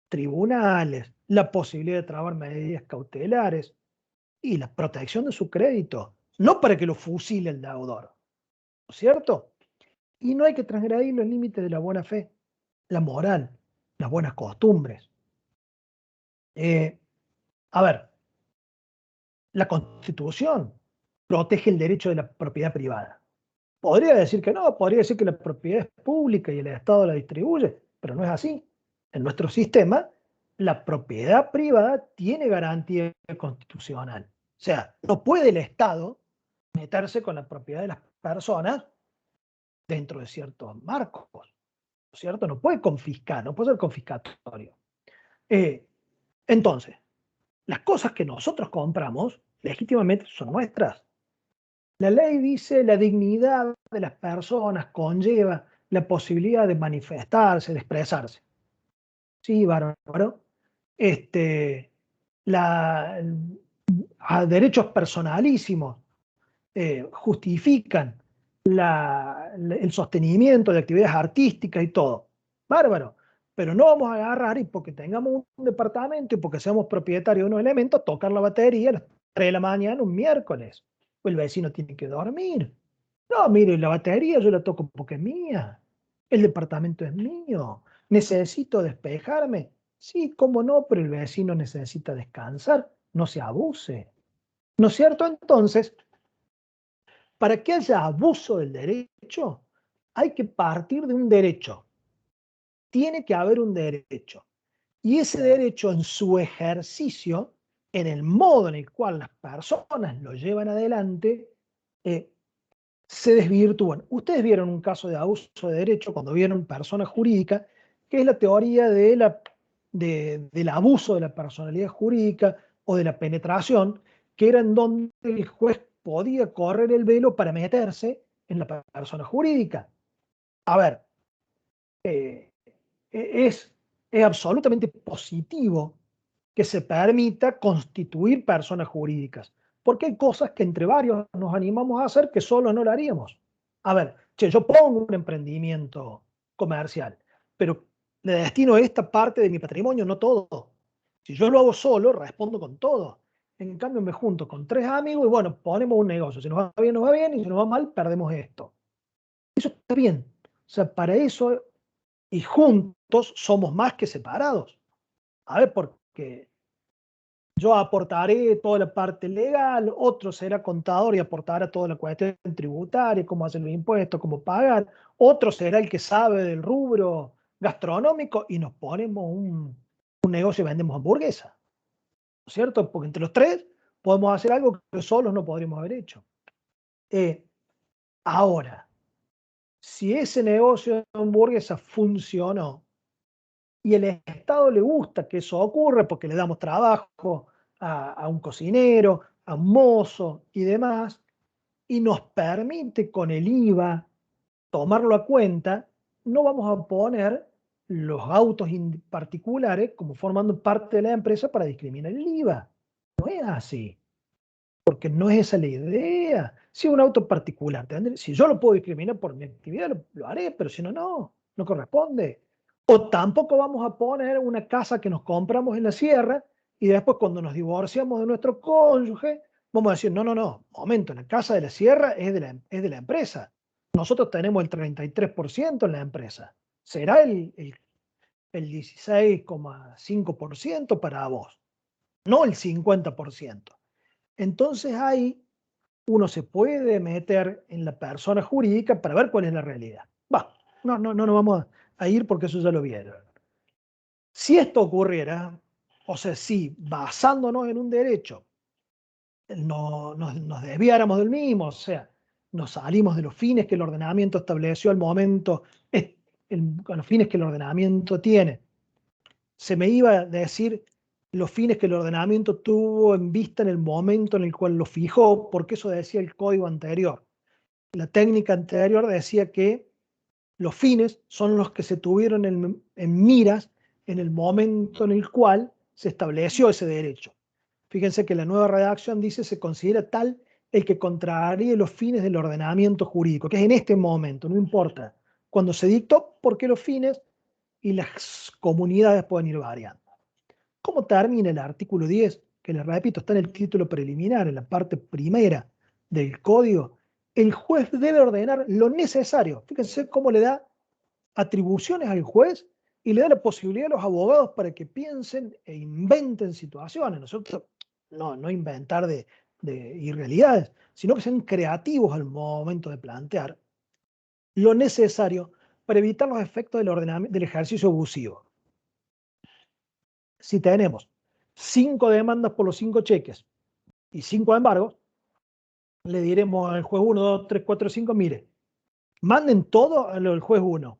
tribunales, la posibilidad de trabar medidas cautelares y la protección de su crédito? No para que lo fusile el deudor, ¿no es cierto? Y no hay que transgredir los límites de la buena fe, la moral, las buenas costumbres. Eh, a ver, la Constitución protege el derecho de la propiedad privada. Podría decir que no, podría decir que la propiedad es pública y el Estado la distribuye, pero no es así. En nuestro sistema, la propiedad privada tiene garantía constitucional. O sea, no puede el Estado meterse con la propiedad de las personas dentro de ciertos marcos, ¿no es cierto? No puede confiscar, no puede ser confiscatorio. Eh, entonces, las cosas que nosotros compramos legítimamente son nuestras. La ley dice la dignidad de las personas conlleva la posibilidad de manifestarse, de expresarse. Sí, bárbaro. Este, la, a derechos personalísimos justifican el sostenimiento de actividades artísticas y todo. Bárbaro. Pero no vamos a agarrar y porque tengamos un departamento y porque seamos propietarios de unos elementos, tocar la batería a las 3 de la mañana un miércoles. Pues el vecino tiene que dormir. No, mire, la batería yo la toco porque es mía. El departamento es mío. ¿Necesito despejarme? Sí, cómo no, pero el vecino necesita descansar. No se abuse. ¿No es cierto? Entonces, para que haya abuso del derecho, hay que partir de un derecho. Tiene que haber un derecho. Y ese derecho en su ejercicio, en el modo en el cual las personas lo llevan adelante, eh, se desvirtúan. Ustedes vieron un caso de abuso de derecho cuando vieron persona jurídica, que es la teoría del abuso de la personalidad jurídica o de la penetración, que era en donde el juez podía correr el velo para meterse en la persona jurídica. A ver, eh, es absolutamente positivo que se permita constituir personas jurídicas, porque hay cosas que entre varios nos animamos a hacer que solo no lo haríamos. A ver, che, yo pongo un emprendimiento comercial, pero le destino esta parte de mi patrimonio, no todo. Si yo lo hago solo, respondo con todo. En cambio, me junto con tres amigos y bueno, ponemos un negocio. Si nos va bien, nos va bien, y si nos va mal, perdemos esto. Eso está bien. O sea, para eso y juntos somos más que separados. A ver, porque yo aportaré toda la parte legal, otro será contador y aportará toda la cuestión tributaria, cómo hacer los impuestos, cómo pagar, otro será el que sabe del rubro gastronómico y nos ponemos un negocio y vendemos hamburguesas, ¿no es cierto? Porque entre los tres podemos hacer algo que solos no podríamos haber hecho. Eh, Ahora, si ese negocio de hamburguesas funcionó, y el Estado le gusta que eso ocurra porque le damos trabajo a un cocinero, a un mozo y demás, y nos permite con el IVA tomarlo a cuenta, no vamos a poner los autos particulares como formando parte de la empresa para discriminar el IVA. No es así, porque no es esa la idea. Si un auto particular, si yo lo puedo discriminar por mi actividad, lo haré, pero si no, no corresponde. O tampoco vamos a poner una casa que nos compramos en la sierra y después cuando nos divorciamos de nuestro cónyuge, vamos a decir, no, momento, la casa de la sierra es de la empresa. Nosotros tenemos el 33% en la empresa. Será el 16,5% para vos, no el 50%. Entonces ahí uno se puede meter en la persona jurídica para ver cuál es la realidad. Va, no nos vamos a ir porque eso ya lo vieron. Si esto ocurriera, o sea, si basándonos en un derecho nos desviáramos del mismo, o sea, nos salimos de los fines que el ordenamiento estableció al momento, los fines que el ordenamiento tiene, se me iba a decir los fines que el ordenamiento tuvo en vista en el momento en el cual lo fijó, porque eso decía el código anterior. La técnica anterior decía que los fines son los que se tuvieron en miras en el momento en el cual se estableció ese derecho. Fíjense que la nueva redacción dice se considera tal el que contraríe los fines del ordenamiento jurídico, que es en este momento, no importa cuando se dictó, porque los fines y las comunidades pueden ir variando. ¿Cómo termina el artículo 10? Que les repito, está en el título preliminar, en la parte primera del código. El juez debe ordenar lo necesario. Fíjense cómo le da atribuciones al juez y le da la posibilidad a los abogados para que piensen e inventen situaciones. Nosotros no inventar de irrealidades, sino que sean creativos al momento de plantear lo necesario para evitar los efectos del ejercicio abusivo. Si tenemos 5 demandas por los 5 cheques y 5 embargos, le diremos al juez 1, 2, 3, 4, 5, mire, manden todo al juez 1.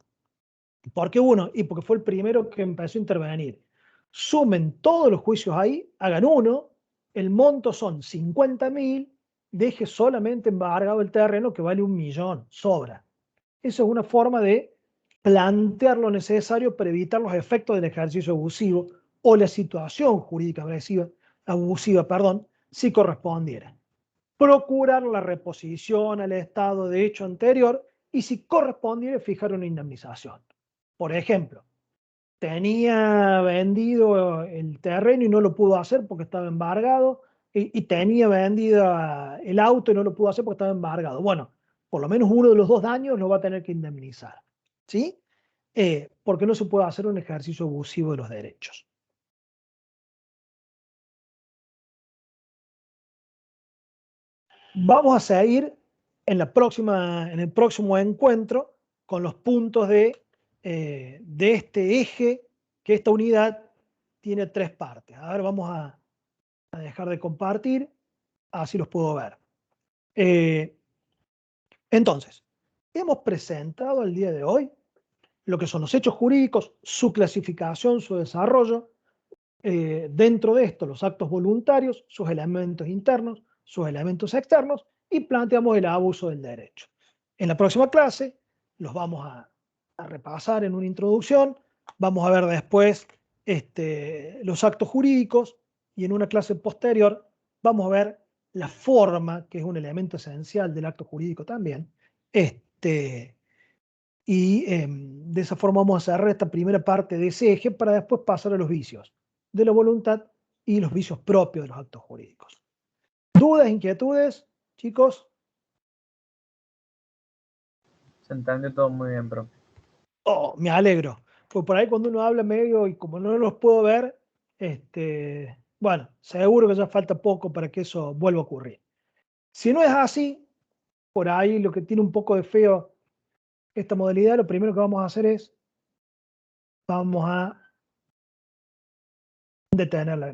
¿Por qué 1? Y porque fue el primero que empezó a intervenir. Sumen todos los juicios ahí, hagan uno, el monto son 50.000, deje solamente embargado el terreno que vale 1.000.000, sobra. Esa es una forma de plantear lo necesario para evitar los efectos del ejercicio abusivo o la situación jurídica abusiva, si correspondiera. Procurar la reposición al estado de hecho anterior y si correspondiera fijar una indemnización. Por ejemplo, tenía vendido el terreno y no lo pudo hacer porque estaba embargado y tenía vendido el auto y no lo pudo hacer porque estaba embargado. Bueno, por lo menos uno de los dos daños lo va a tener que indemnizar, ¿sí? Porque no se puede hacer un ejercicio abusivo de los derechos. Vamos a seguir en el próximo encuentro con los puntos de este eje, que esta unidad tiene 3 partes. A ver, vamos a dejar de compartir, así los puedo ver. Entonces, hemos presentado el día de hoy lo que son los hechos jurídicos, su clasificación, su desarrollo, dentro de esto los actos voluntarios, sus elementos internos, sus elementos externos, y planteamos el abuso del derecho. En la próxima clase los vamos a repasar en una introducción, vamos a ver después los actos jurídicos, y en una clase posterior vamos a ver la forma, que es un elemento esencial del acto jurídico también, y de esa forma vamos a cerrar esta primera parte de ese eje para después pasar a los vicios de la voluntad y los vicios propios de los actos jurídicos. ¿Dudas, inquietudes, chicos? Se entiende todo muy bien, profe. Oh, me alegro. Pues por ahí cuando uno habla medio y como no los puedo ver, bueno, seguro que ya falta poco para que eso vuelva a ocurrir. Si no es así, por ahí lo que tiene un poco de feo esta modalidad, lo primero que vamos a hacer es, vamos a detener la grabación.